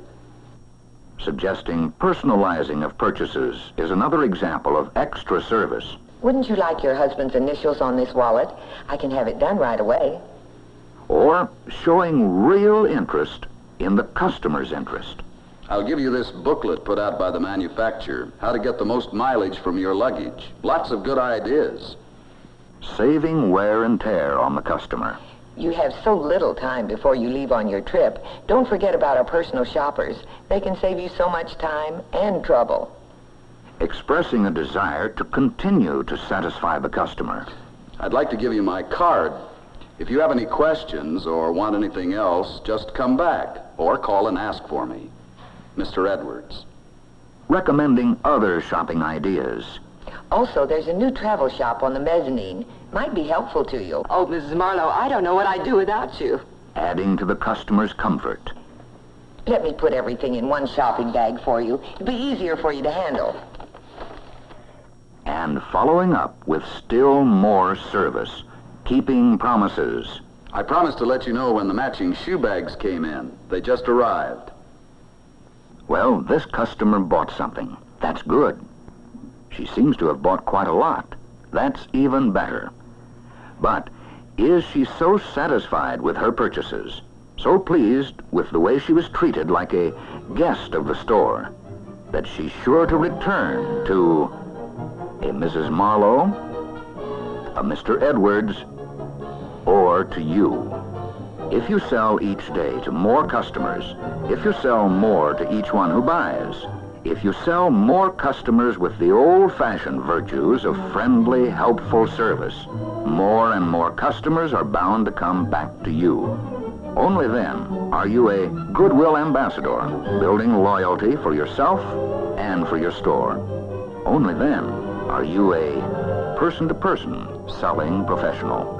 Suggesting personalizing of purchases is another example of extra service. Wouldn't you like your husband's initials on this wallet? I can have it done right away. Or showing real interest in the customer's interest. I'll give you this booklet put out by the manufacturer, how to get the most mileage from your luggage. Lots of good ideas. Saving wear and tear on the customer. You have so little time before you leave on your trip. Don't forget about our personal shoppers. They can save you so much time and trouble. Expressing a desire to continue to satisfy the customer. I'd like to give you my card. If you have any questions or want anything else, just come back or call and ask for me. Mr. Edwards. Recommending other shopping ideas. Also, there's a new travel shop on the mezzanine. Might be helpful to you. Oh, Mrs. Marlowe, I don't know what I'd do without you. Adding to the customer's comfort. Let me put everything in one shopping bag for you. It'd be easier for you to handle. And following up with still more service. Keeping promises. I promised to let you know when the matching shoe bags came in. They just arrived. Well, this customer bought something. That's good. She seems to have bought quite a lot. That's even better. But is she so satisfied with her purchases, so pleased with the way she was treated like a guest of the store, that she's sure to return to a Mrs. Marlowe, a Mr. Edwards, or to you? If you sell each day to more customers, if you sell more to each one who buys, if you sell more customers with the old-fashioned virtues of friendly, helpful service, more and more customers are bound to come back to you. Only then are you a goodwill ambassador, building loyalty for yourself and for your store. Only then are you a person-to-person selling professional.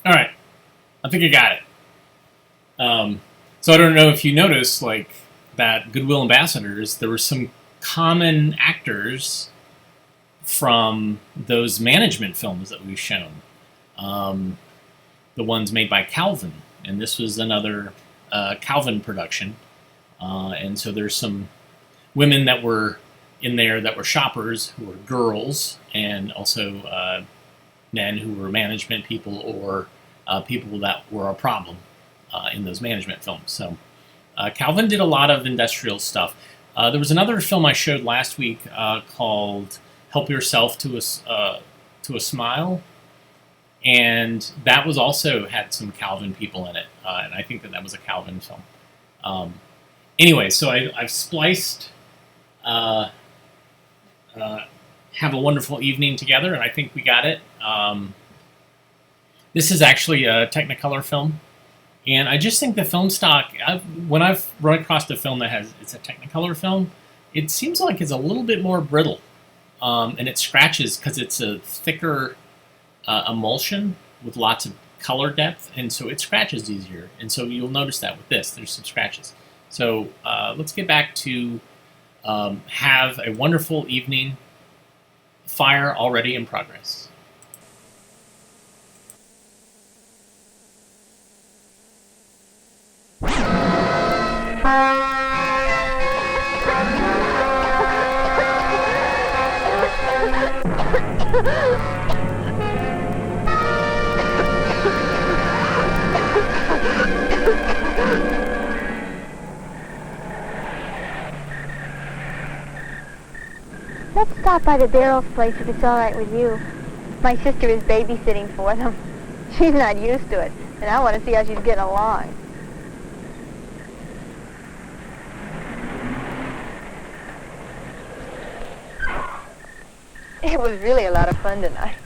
All right, I think I got it. So I don't know if you noticed, like, that Goodwill Ambassadors, there were some common actors from those management films that we've shown. The ones made by Calvin, and this was another Calvin production. And so there's some women that were in there that were shoppers, who were girls, and also men who were management people or people that were a problem in those management films. So Calvin did a lot of industrial stuff. There was another film I showed last week called Help Yourself to a Smile, and that was also had some Calvin people in it, and I think that was a Calvin film. Anyway, so I've spliced Have a Wonderful Evening together, and I think we got it. This is actually a Technicolor film, and I just think the film stock, when I've run across a film that it's a Technicolor film, it seems like it's a little bit more brittle, and it scratches because it's a thicker emulsion with lots of color depth, and so it scratches easier, and so you'll notice that with this, there's some scratches. So let's get back to Have a Wonderful Evening, Fire already in progress. Let's stop by the Darrell's place if it's all right with you. My sister is babysitting for them. She's not used to it, and I want to see how she's getting along. It was really a lot of fun tonight.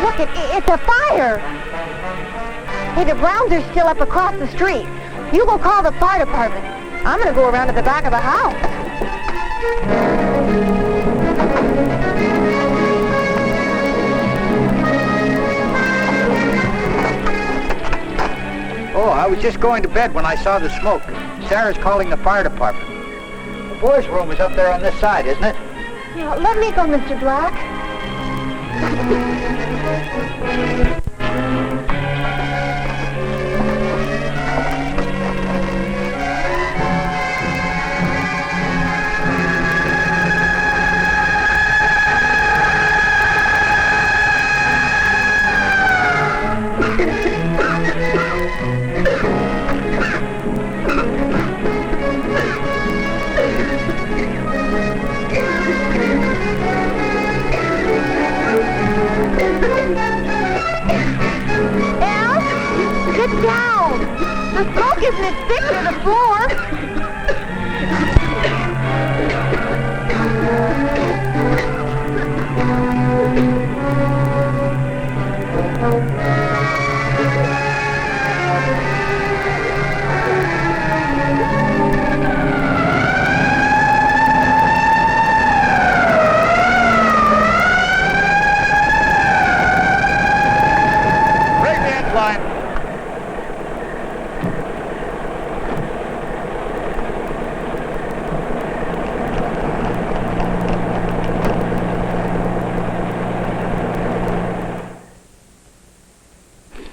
Look, it's a fire! Hey, the Browns are still up across the street. You go call the fire department. I'm gonna go around to the back of the house. Oh, I was just going to bed when I saw the smoke. Sarah's calling the fire department. The boys' room is up there on this side, isn't it? Yeah, let me go, Mr. Black. Get down! The smoke isn't as thick to the floor. Break the incline.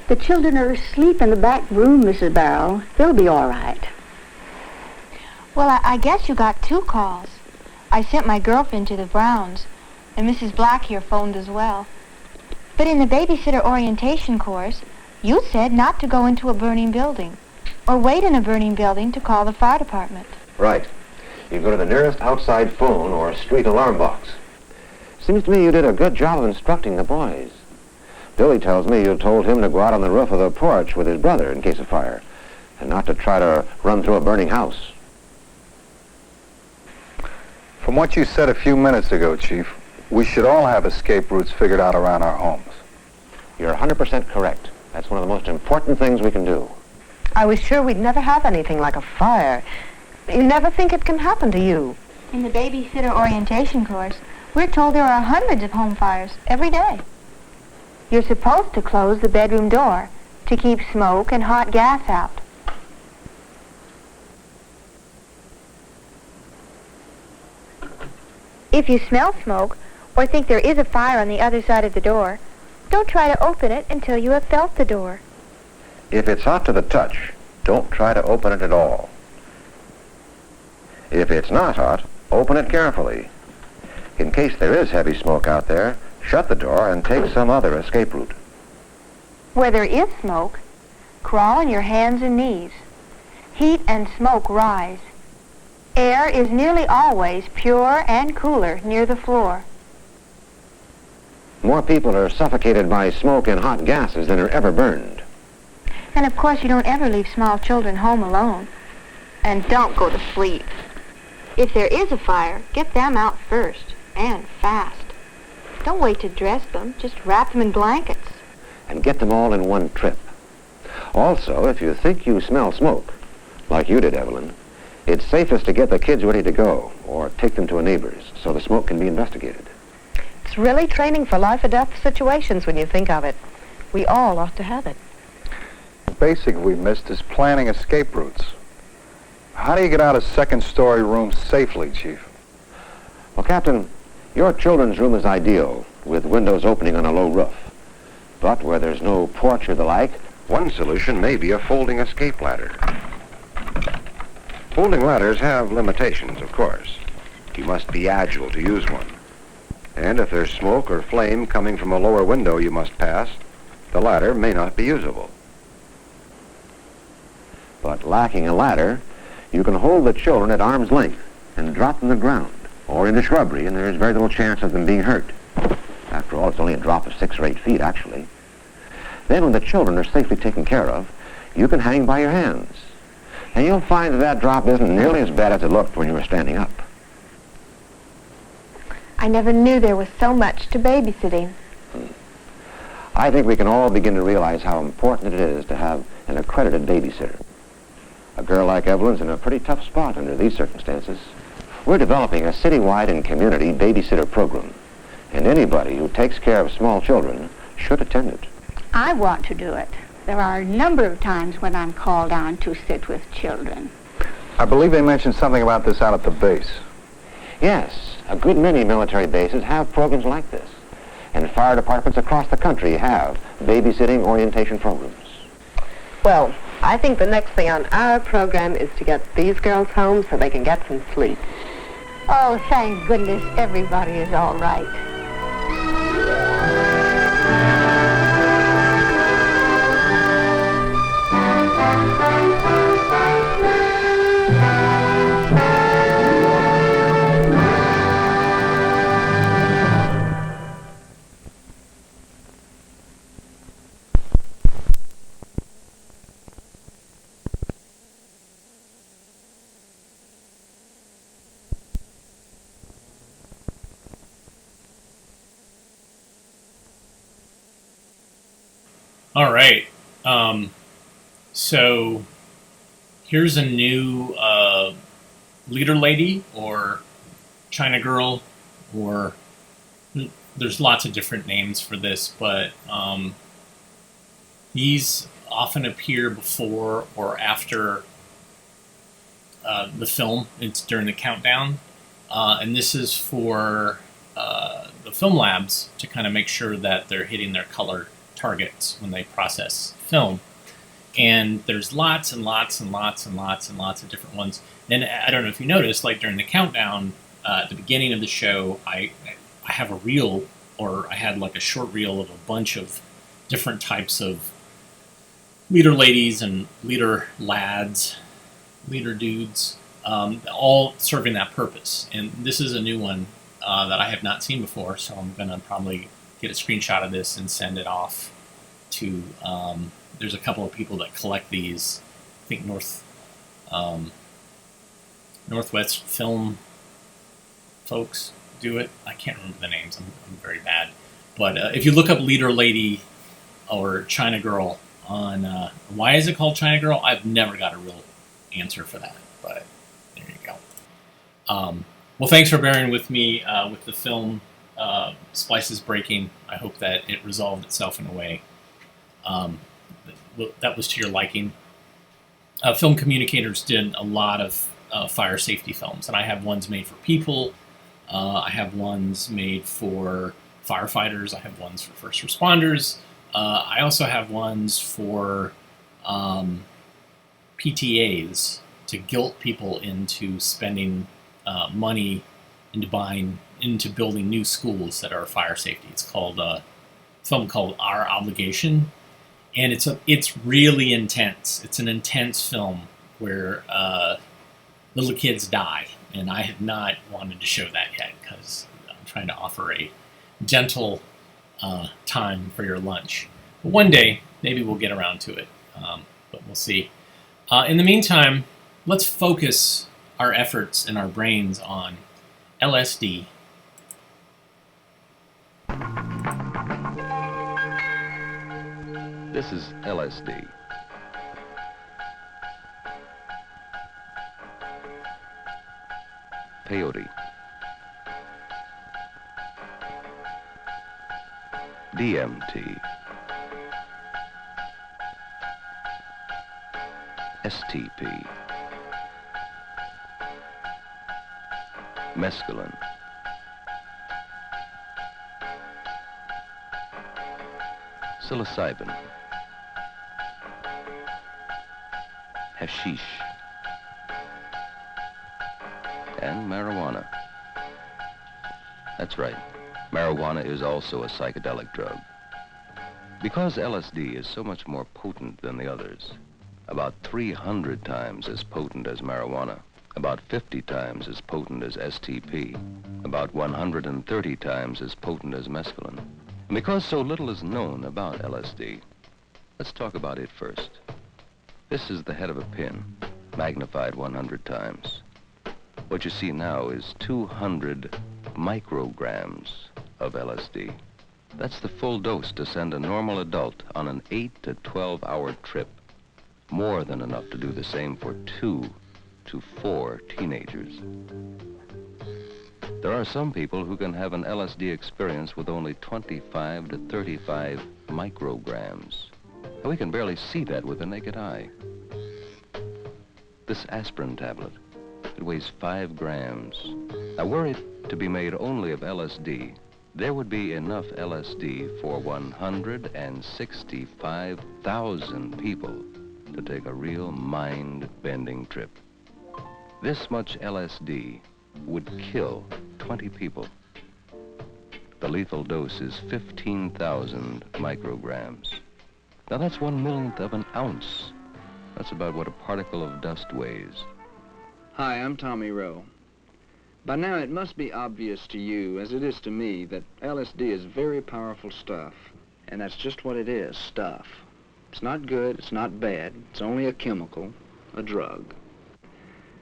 The children are asleep in the back room, Mrs. Barrow. They'll be all right. Well, I guess you got 2 calls. I sent my girlfriend to the Browns, and Mrs. Black here phoned as well. But in the babysitter orientation course, you said not to go into a burning building, or wait in a burning building to call the fire department. Right. You go to the nearest outside phone or street alarm box. Seems to me you did a good job of instructing the boys. Billy tells me you told him to go out on the roof of the porch with his brother in case of fire, and not to try to run through a burning house. From what you said a few minutes ago, Chief, we should all have escape routes figured out around our homes. You're 100% correct. That's one of the most important things we can do. I was sure we'd never have anything like a fire. You never think it can happen to you. In the babysitter orientation course, we're told there are hundreds of home fires every day. You're supposed to close the bedroom door to keep smoke and hot gas out. If you smell smoke or think there is a fire on the other side of the door, don't try to open it until you have felt the door. If it's hot to the touch, don't try to open it at all. If it's not hot, open it carefully. In case there is heavy smoke out there, shut the door and take some other escape route. Where there is smoke, crawl on your hands and knees. Heat and smoke rise. Air is nearly always pure and cooler near the floor. More people are suffocated by smoke and hot gases than are ever burned. And of course you don't ever leave small children home alone. And don't go to sleep. If there is a fire, get them out first, and fast. Don't wait to dress them, just wrap them in blankets. And get them all in one trip. Also, if you think you smell smoke, like you did, Evelyn, it's safest to get the kids ready to go, or take them to a neighbor's, so the smoke can be investigated. It's really training for life-or-death situations when you think of it. We all ought to have it. The basic we missed is planning escape routes. How do you get out of second-story rooms safely, Chief? Well, Captain, your children's room is ideal, with windows opening on a low roof. But where there's no porch or the like, one solution may be a folding escape ladder. Folding ladders have limitations, of course. You must be agile to use one. And if there's smoke or flame coming from a lower window you must pass, the ladder may not be usable. But lacking a ladder, you can hold the children at arm's length and drop them to the ground or into shrubbery, and there is very little chance of them being hurt. After all, it's only a drop of 6 or 8 feet, actually. Then when the children are safely taken care of, you can hang by your hands. And you'll find that drop isn't nearly as bad as it looked when you were standing up. I never knew there was so much to babysitting. I think we can all begin to realize how important it is to have an accredited babysitter. A girl like Evelyn's in a pretty tough spot under these circumstances. We're developing a citywide and community babysitter program, and anybody who takes care of small children should attend it. I want to do it. There are a number of times when I'm called on to sit with children. I believe they mentioned something about this out at the base. Yes, a good many military bases have programs like this, and fire departments across the country have babysitting orientation programs. Well, I think the next thing on our program is to get these girls home so they can get some sleep. Oh, thank goodness everybody is all right. All right. So here's a new leader lady or China girl, or there's lots of different names for this, but these often appear before or after the film. It's during the countdown. And this is for the film labs to kind of make sure that they're hitting their color targets when they process film. And there's lots and lots and lots and lots and lots of different ones. And I don't know if you noticed, like during the countdown, at the beginning of the show, I have a reel, or I had like a short reel of a bunch of different types of leader ladies and leader lads, leader dudes, all serving that purpose. And this is a new one that I have not seen before, so I'm going to probably get a screenshot of this and send it off to, there's a couple of people that collect these. I think Northwest Film folks do it. I can't remember the names. I'm very bad. But if you look up Leader Lady or China Girl on, why is it called China Girl? I've never got a real answer for that, but there you go. Well, thanks for bearing with me with the film splices breaking. I hope that it resolved itself in a way that was to your liking. Film communicators did a lot of fire safety films, and I have ones made for people. I have ones made for firefighters. I have ones for first responders. I also have ones for PTAs to guilt people into spending money into building new schools that are fire safety. It's called a film called Our Obligation, and it's really intense. It's an intense film where little kids die, and I have not wanted to show that yet because I'm trying to offer a gentle time for your lunch. But one day, maybe we'll get around to it, but we'll see. In the meantime, let's focus our efforts and our brains on LSD. This is LSD. Peyote. DMT. STP. Mescaline. Psilocybin. Hashish. And marijuana. That's right. Marijuana is also a psychedelic drug. Because LSD is so much more potent than the others, about 300 times as potent as marijuana, about 50 times as potent as STP, about 130 times as potent as mescaline. And because so little is known about LSD, let's talk about it first. This is the head of a pin, magnified 100 times. What you see now is 200 micrograms of LSD. That's the full dose to send a normal adult on an 8 to 12-hour trip. More than enough to do the same for 2 to 4 teenagers. There are some people who can have an LSD experience with only 25 to 35 micrograms. And we can barely see that with the naked eye. This aspirin tablet, it weighs 5 grams. Now, were it to be made only of LSD, there would be enough LSD for 165,000 people to take a real mind-bending trip. This much LSD would kill 20 people. The lethal dose is 15,000 micrograms. Now that's 1/millionth of an ounce. That's about what a particle of dust weighs. Hi, I'm Tommy Rowe. By now it must be obvious to you, as it is to me, that LSD is very powerful stuff. And that's just what it is, stuff. It's not good, it's not bad, it's only a chemical, a drug.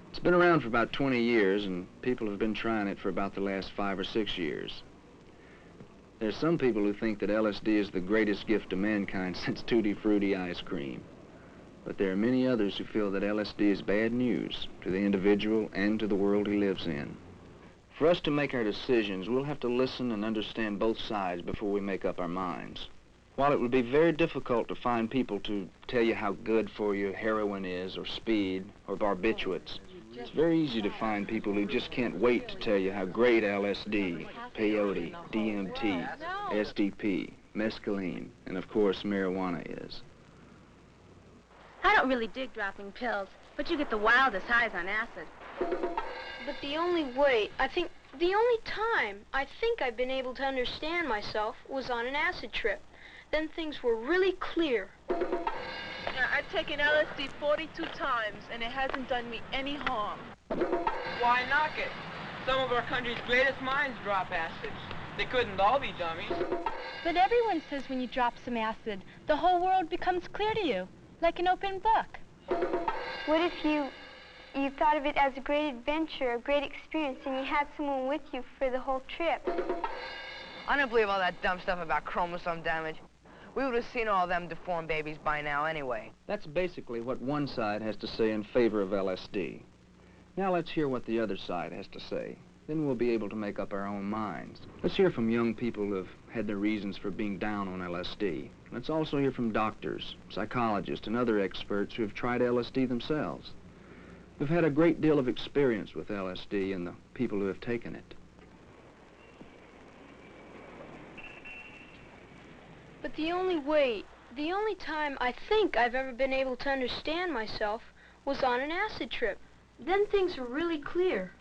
It's been around for about 20 years, and people have been trying it for about the last 5 or 6 years. There's some people who think that LSD is the greatest gift to mankind since Tutti Frutti ice cream. But there are many others who feel that LSD is bad news to the individual and to the world he lives in. For us to make our decisions, we'll have to listen and understand both sides before we make up our minds. While it would be very difficult to find people to tell you how good for you heroin is, or speed, or barbiturates, it's very easy to find people who just can't wait to tell you how great LSD, peyote, DMT, STP, mescaline, and of course marijuana is. I don't really dig dropping pills, but you get the wildest highs on acid. But the only time I think I've been able to understand myself was on an acid trip. Then things were really clear. Now, I've taken LSD 42 times, and it hasn't done me any harm. Why knock it? Some of our country's greatest minds drop acids. They couldn't all be dummies. But everyone says when you drop some acid, the whole world becomes clear to you, like an open book. What if you thought of it as a great adventure, a great experience, and you had someone with you for the whole trip? I don't believe all that dumb stuff about chromosome damage. We would have seen all them deformed babies by now anyway. That's basically what one side has to say in favor of LSD. Now let's hear what the other side has to say. Then we'll be able to make up our own minds. Let's hear from young people who have had their reasons for being down on LSD. Let's also hear from doctors, psychologists, and other experts who have tried LSD themselves, who've had a great deal of experience with LSD and the people who have taken it. But the only time I think I've ever been able to understand myself was on an acid trip. Then things were really clear.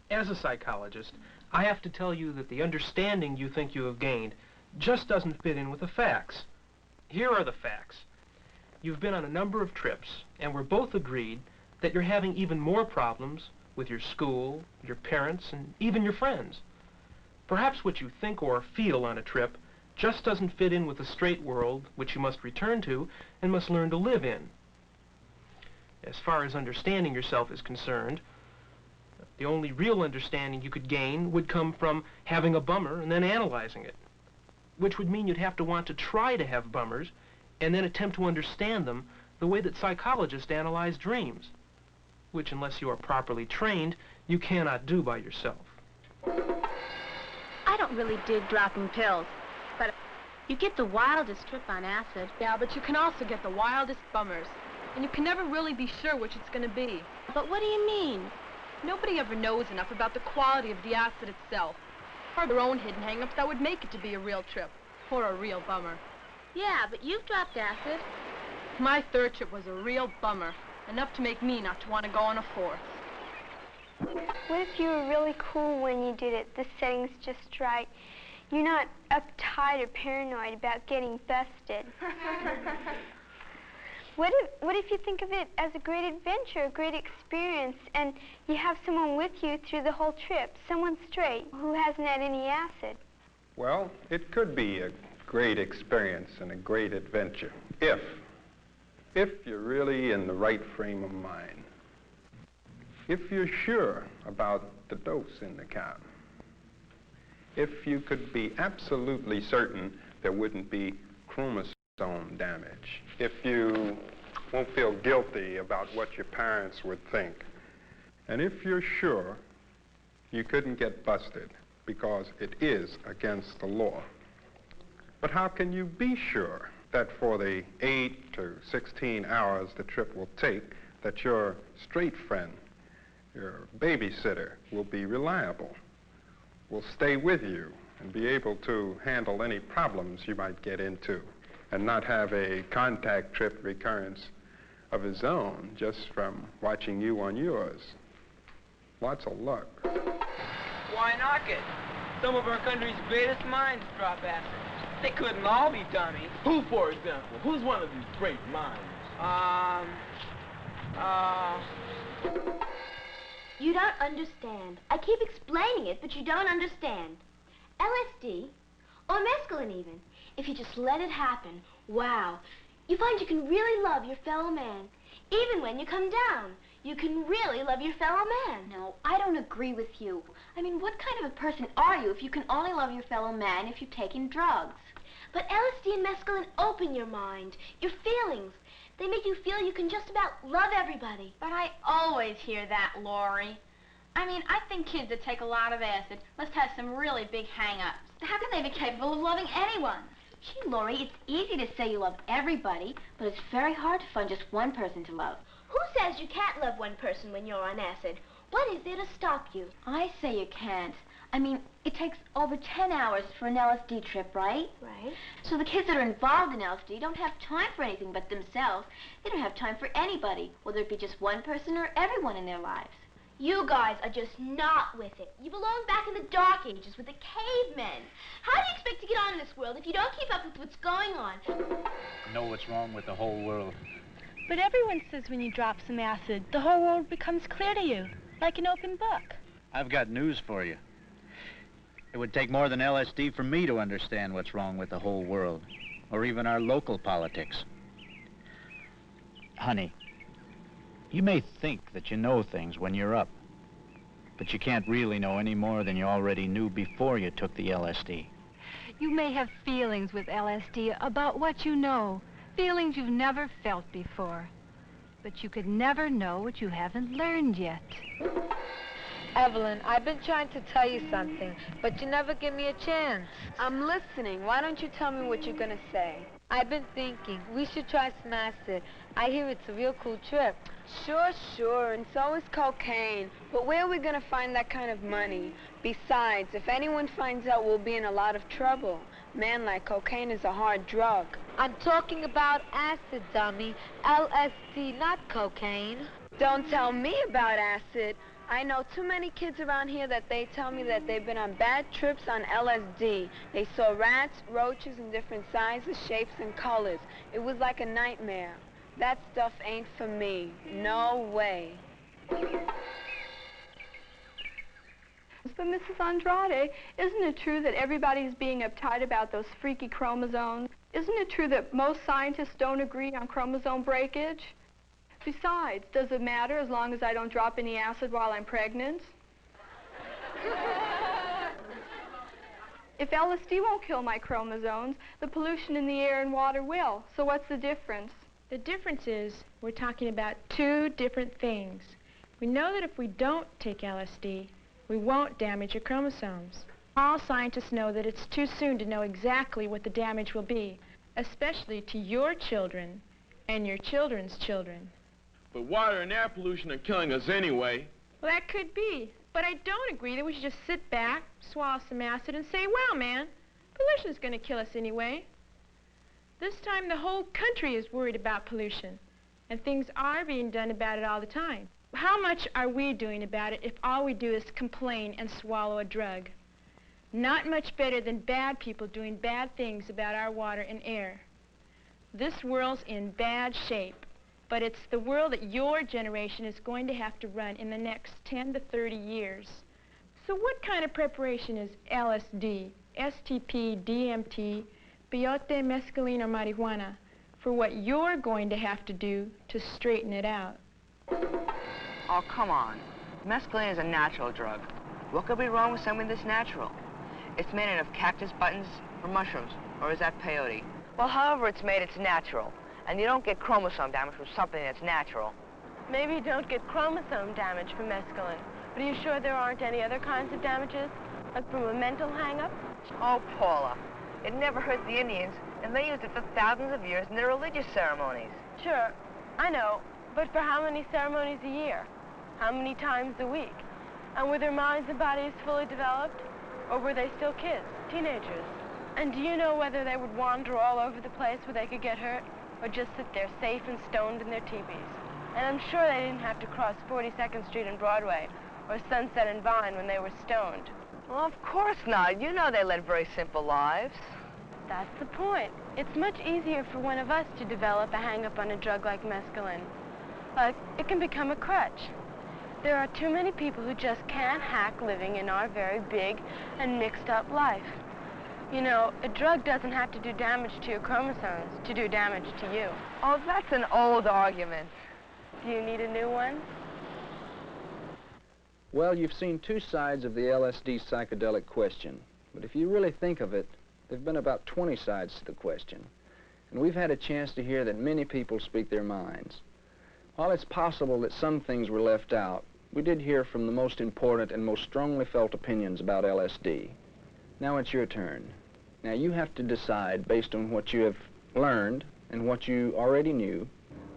As a psychologist, I have to tell you that the understanding you think you have gained just doesn't fit in with the facts. Here are the facts. You've been on a number of trips, and we're both agreed that you're having even more problems with your school, your parents, and even your friends. Perhaps what you think or feel on a trip just doesn't fit in with the straight world which you must return to and must learn to live in. As far as understanding yourself is concerned, the only real understanding you could gain would come from having a bummer and then analyzing it, which would mean you'd have to want to try to have bummers and then attempt to understand them the way that psychologists analyze dreams, which, unless you are properly trained, you cannot do by yourself. I don't really dig dropping pills, but you get the wildest trip on acid. Yeah, but you can also get the wildest bummers. And you can never really be sure which it's going to be. But what do you mean? Nobody ever knows enough about the quality of the acid itself, or their own hidden hang-ups that would make it to be a real trip, or a real bummer. Yeah, but you've dropped acid. My third trip was a real bummer, enough to make me not to want to go on a fourth. What if you were really cool when you did it? The setting's just right. You're not uptight or paranoid about getting busted. What if you think of it as a great adventure, a great experience, and you have someone with you through the whole trip, someone straight who hasn't had any acid? Well, it could be a great experience and a great adventure if you're really in the right frame of mind. If you're sure about the dose in the cap. If you could be absolutely certain there wouldn't be chromosome damage. If you won't feel guilty about what your parents would think. And if you're sure you couldn't get busted because it is against the law. But how can you be sure that for the 8 to 16 hours the trip will take, that your straight friend, your babysitter, will be reliable, will stay with you and be able to handle any problems you might get into and not have a contact trip recurrence of his own just from watching you on yours? Lots of luck. Why knock it? Some of our country's greatest minds drop acid. They couldn't all be dummies. Who, for example? Who's one of these great minds? You don't understand. I keep explaining it, but you don't understand. LSD, or mescaline even, if you just let it happen, wow, you find you can really love your fellow man. Even when you come down, you can really love your fellow man. No, I don't agree with you. I mean, what kind of a person are you if you can only love your fellow man if you've taken drugs? But LSD and mescaline open your mind, your feelings. They make you feel you can just about love everybody. But I always hear that, Laurie. I mean, I think kids that take a lot of acid must have some really big hang-ups. How can they be capable of loving anyone? Gee, Laurie, it's easy to say you love everybody, but it's very hard to find just one person to love. Who says you can't love one person when you're on acid? What is there to stop you? I say you can't. I mean, it takes over 10 hours for an LSD trip, right? Right. So the kids that are involved in LSD don't have time for anything but themselves. They don't have time for anybody, whether it be just one person or everyone in their lives. You guys are just not with it. You belong back in the Dark Ages with the cavemen. How do you expect to get on in this world if you don't keep up with what's going on? Know what's wrong with the whole world. But everyone says when you drop some acid, the whole world becomes clear to you, like an open book. I've got news for you. It would take more than LSD for me to understand what's wrong with the whole world, or even our local politics. Honey, you may think that you know things when you're up, but you can't really know any more than you already knew before you took the LSD. You may have feelings with LSD about what you know, feelings you've never felt before. But you could never know what you haven't learned yet. Evelyn, I've been trying to tell you something, but you never give me a chance. I'm listening. Why don't you tell me what you're gonna say? I've been thinking, we should try some acid. I hear it's a real cool trip. Sure, and so is cocaine. But where are we gonna find that kind of money? Besides, if anyone finds out, we'll be in a lot of trouble. Man, like cocaine is a hard drug. I'm talking about acid, dummy. LSD, not cocaine. Don't tell me about acid. I know too many kids around here that they tell me that they've been on bad trips on LSD. They saw rats, roaches in different sizes, shapes, and colors. It was like a nightmare. That stuff ain't for me. No way. But Mrs. Andrade, isn't it true that everybody's being uptight about those freaky chromosomes? Isn't it true that most scientists don't agree on chromosome breakage? Besides, does it matter as long as I don't drop any acid while I'm pregnant? If LSD won't kill my chromosomes, the pollution in the air and water will. So what's the difference? The difference is we're talking about two different things. We know that if we don't take LSD, we won't damage your chromosomes. All scientists know that it's too soon to know exactly what the damage will be, especially to your children and your children's children. But water and air pollution are killing us anyway. Well, that could be, but I don't agree that we should just sit back, swallow some acid, and say, well, man, pollution's going to kill us anyway. This time the whole country is worried about pollution, and things are being done about it all the time. How much are we doing about it if all we do is complain and swallow a drug? Not much better than bad people doing bad things about our water and air. This world's in bad shape, but it's the world that your generation is going to have to run in the next 10 to 30 years. So what kind of preparation is LSD, STP, DMT, peyote, mescaline, or marijuana for what you're going to have to do to straighten it out? Oh, come on. Mescaline is a natural drug. What could be wrong with something that's natural? It's made out of cactus buttons or mushrooms, or is that peyote? Well, however it's made, it's natural. And you don't get chromosome damage from something that's natural. Maybe you don't get chromosome damage from mescaline, but are you sure there aren't any other kinds of damages? Like from a mental hang-up? Oh, Paula, it never hurt the Indians, and they used it for thousands of years in their religious ceremonies. Sure, I know, but for how many ceremonies a year? How many times a week? And were their minds and bodies fully developed? Or were they still kids, teenagers? And do you know whether they would wander all over the place where they could get hurt? Or just sit there safe and stoned in their teepees? And I'm sure they didn't have to cross 42nd Street and Broadway, or Sunset and Vine when they were stoned. Well, of course not. You know they led very simple lives. That's the point. It's much easier for one of us to develop a hang-up on a drug like mescaline. Like, it can become a crutch. There are too many people who just can't hack living in our very big and mixed-up life. You know, a drug doesn't have to do damage to your chromosomes to do damage to you. Oh, that's an old argument. Do you need a new one? Well, you've seen two sides of the LSD psychedelic question. But if you really think of it, there have been about 20 sides to the question. And we've had a chance to hear that many people speak their minds. While it's possible that some things were left out, we did hear from the most important and most strongly felt opinions about LSD. Now it's your turn. Now you have to decide based on what you have learned and what you already knew.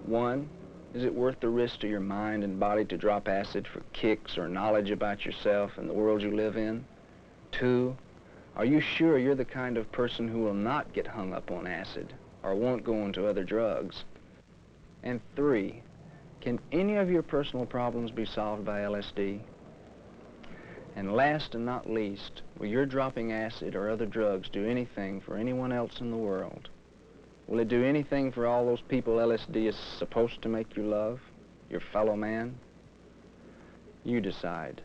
One, is it worth the risk to your mind and body to drop acid for kicks or knowledge about yourself and the world you live in? Two, are you sure you're the kind of person who will not get hung up on acid or won't go into other drugs? And three, can any of your personal problems be solved by LSD? And last and not least, will your dropping acid or other drugs do anything for anyone else in the world? Will it do anything for all those people LSD is supposed to make you love, your fellow man? You decide.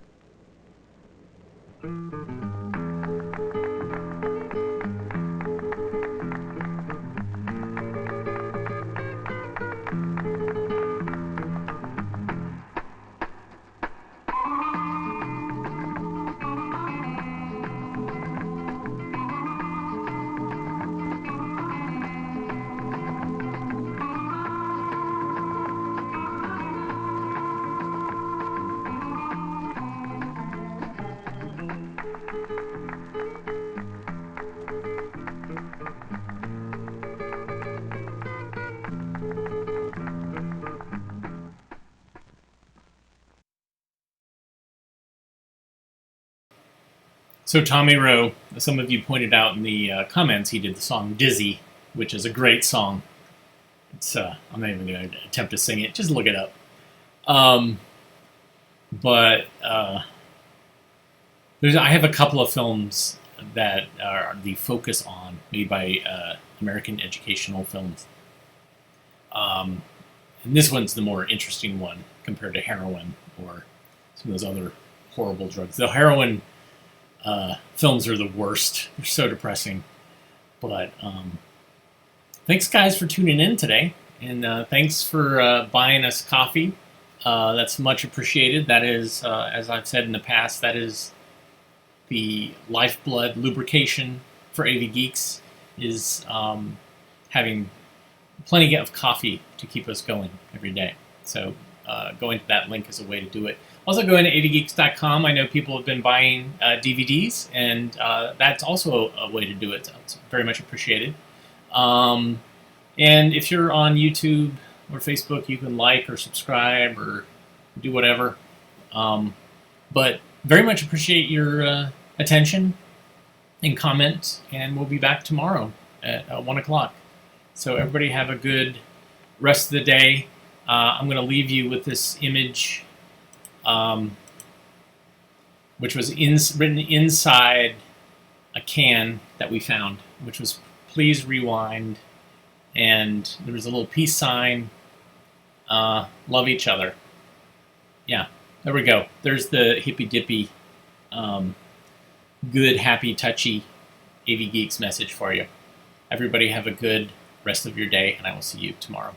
So Tommy Rowe, some of you pointed out in the comments, he did the song Dizzy, which is a great song. It's I'm not even going to attempt to sing it. Just look it up. I have a couple of films that are the focus on, made by American Educational Films. And this one's the more interesting one compared to heroin or some of those other horrible drugs. The heroin films are the worst. They're so depressing. But thanks, guys, for tuning in today. And thanks for buying us coffee. That's much appreciated. That is, as I've said in the past, that is the lifeblood lubrication for AV Geeks, is having plenty of coffee to keep us going every day. So going to that link is a way to do it. Also, going to avgeeks.com. I know people have been buying DVDs, and that's also a way to do it. It's very much appreciated. And if you're on YouTube or Facebook, you can like or subscribe or do whatever. But very much appreciate your attention and comments, and we'll be back tomorrow at 1 o'clock. So everybody have a good rest of the day. I'm going to leave you with this image which was written inside a can that we found, which was "Please rewind," and there was a little peace sign. Love each other. Yeah, there we go. There's the hippy dippy, good, happy, touchy AV Geeks message for you. Everybody have a good rest of your day, and I will see you tomorrow.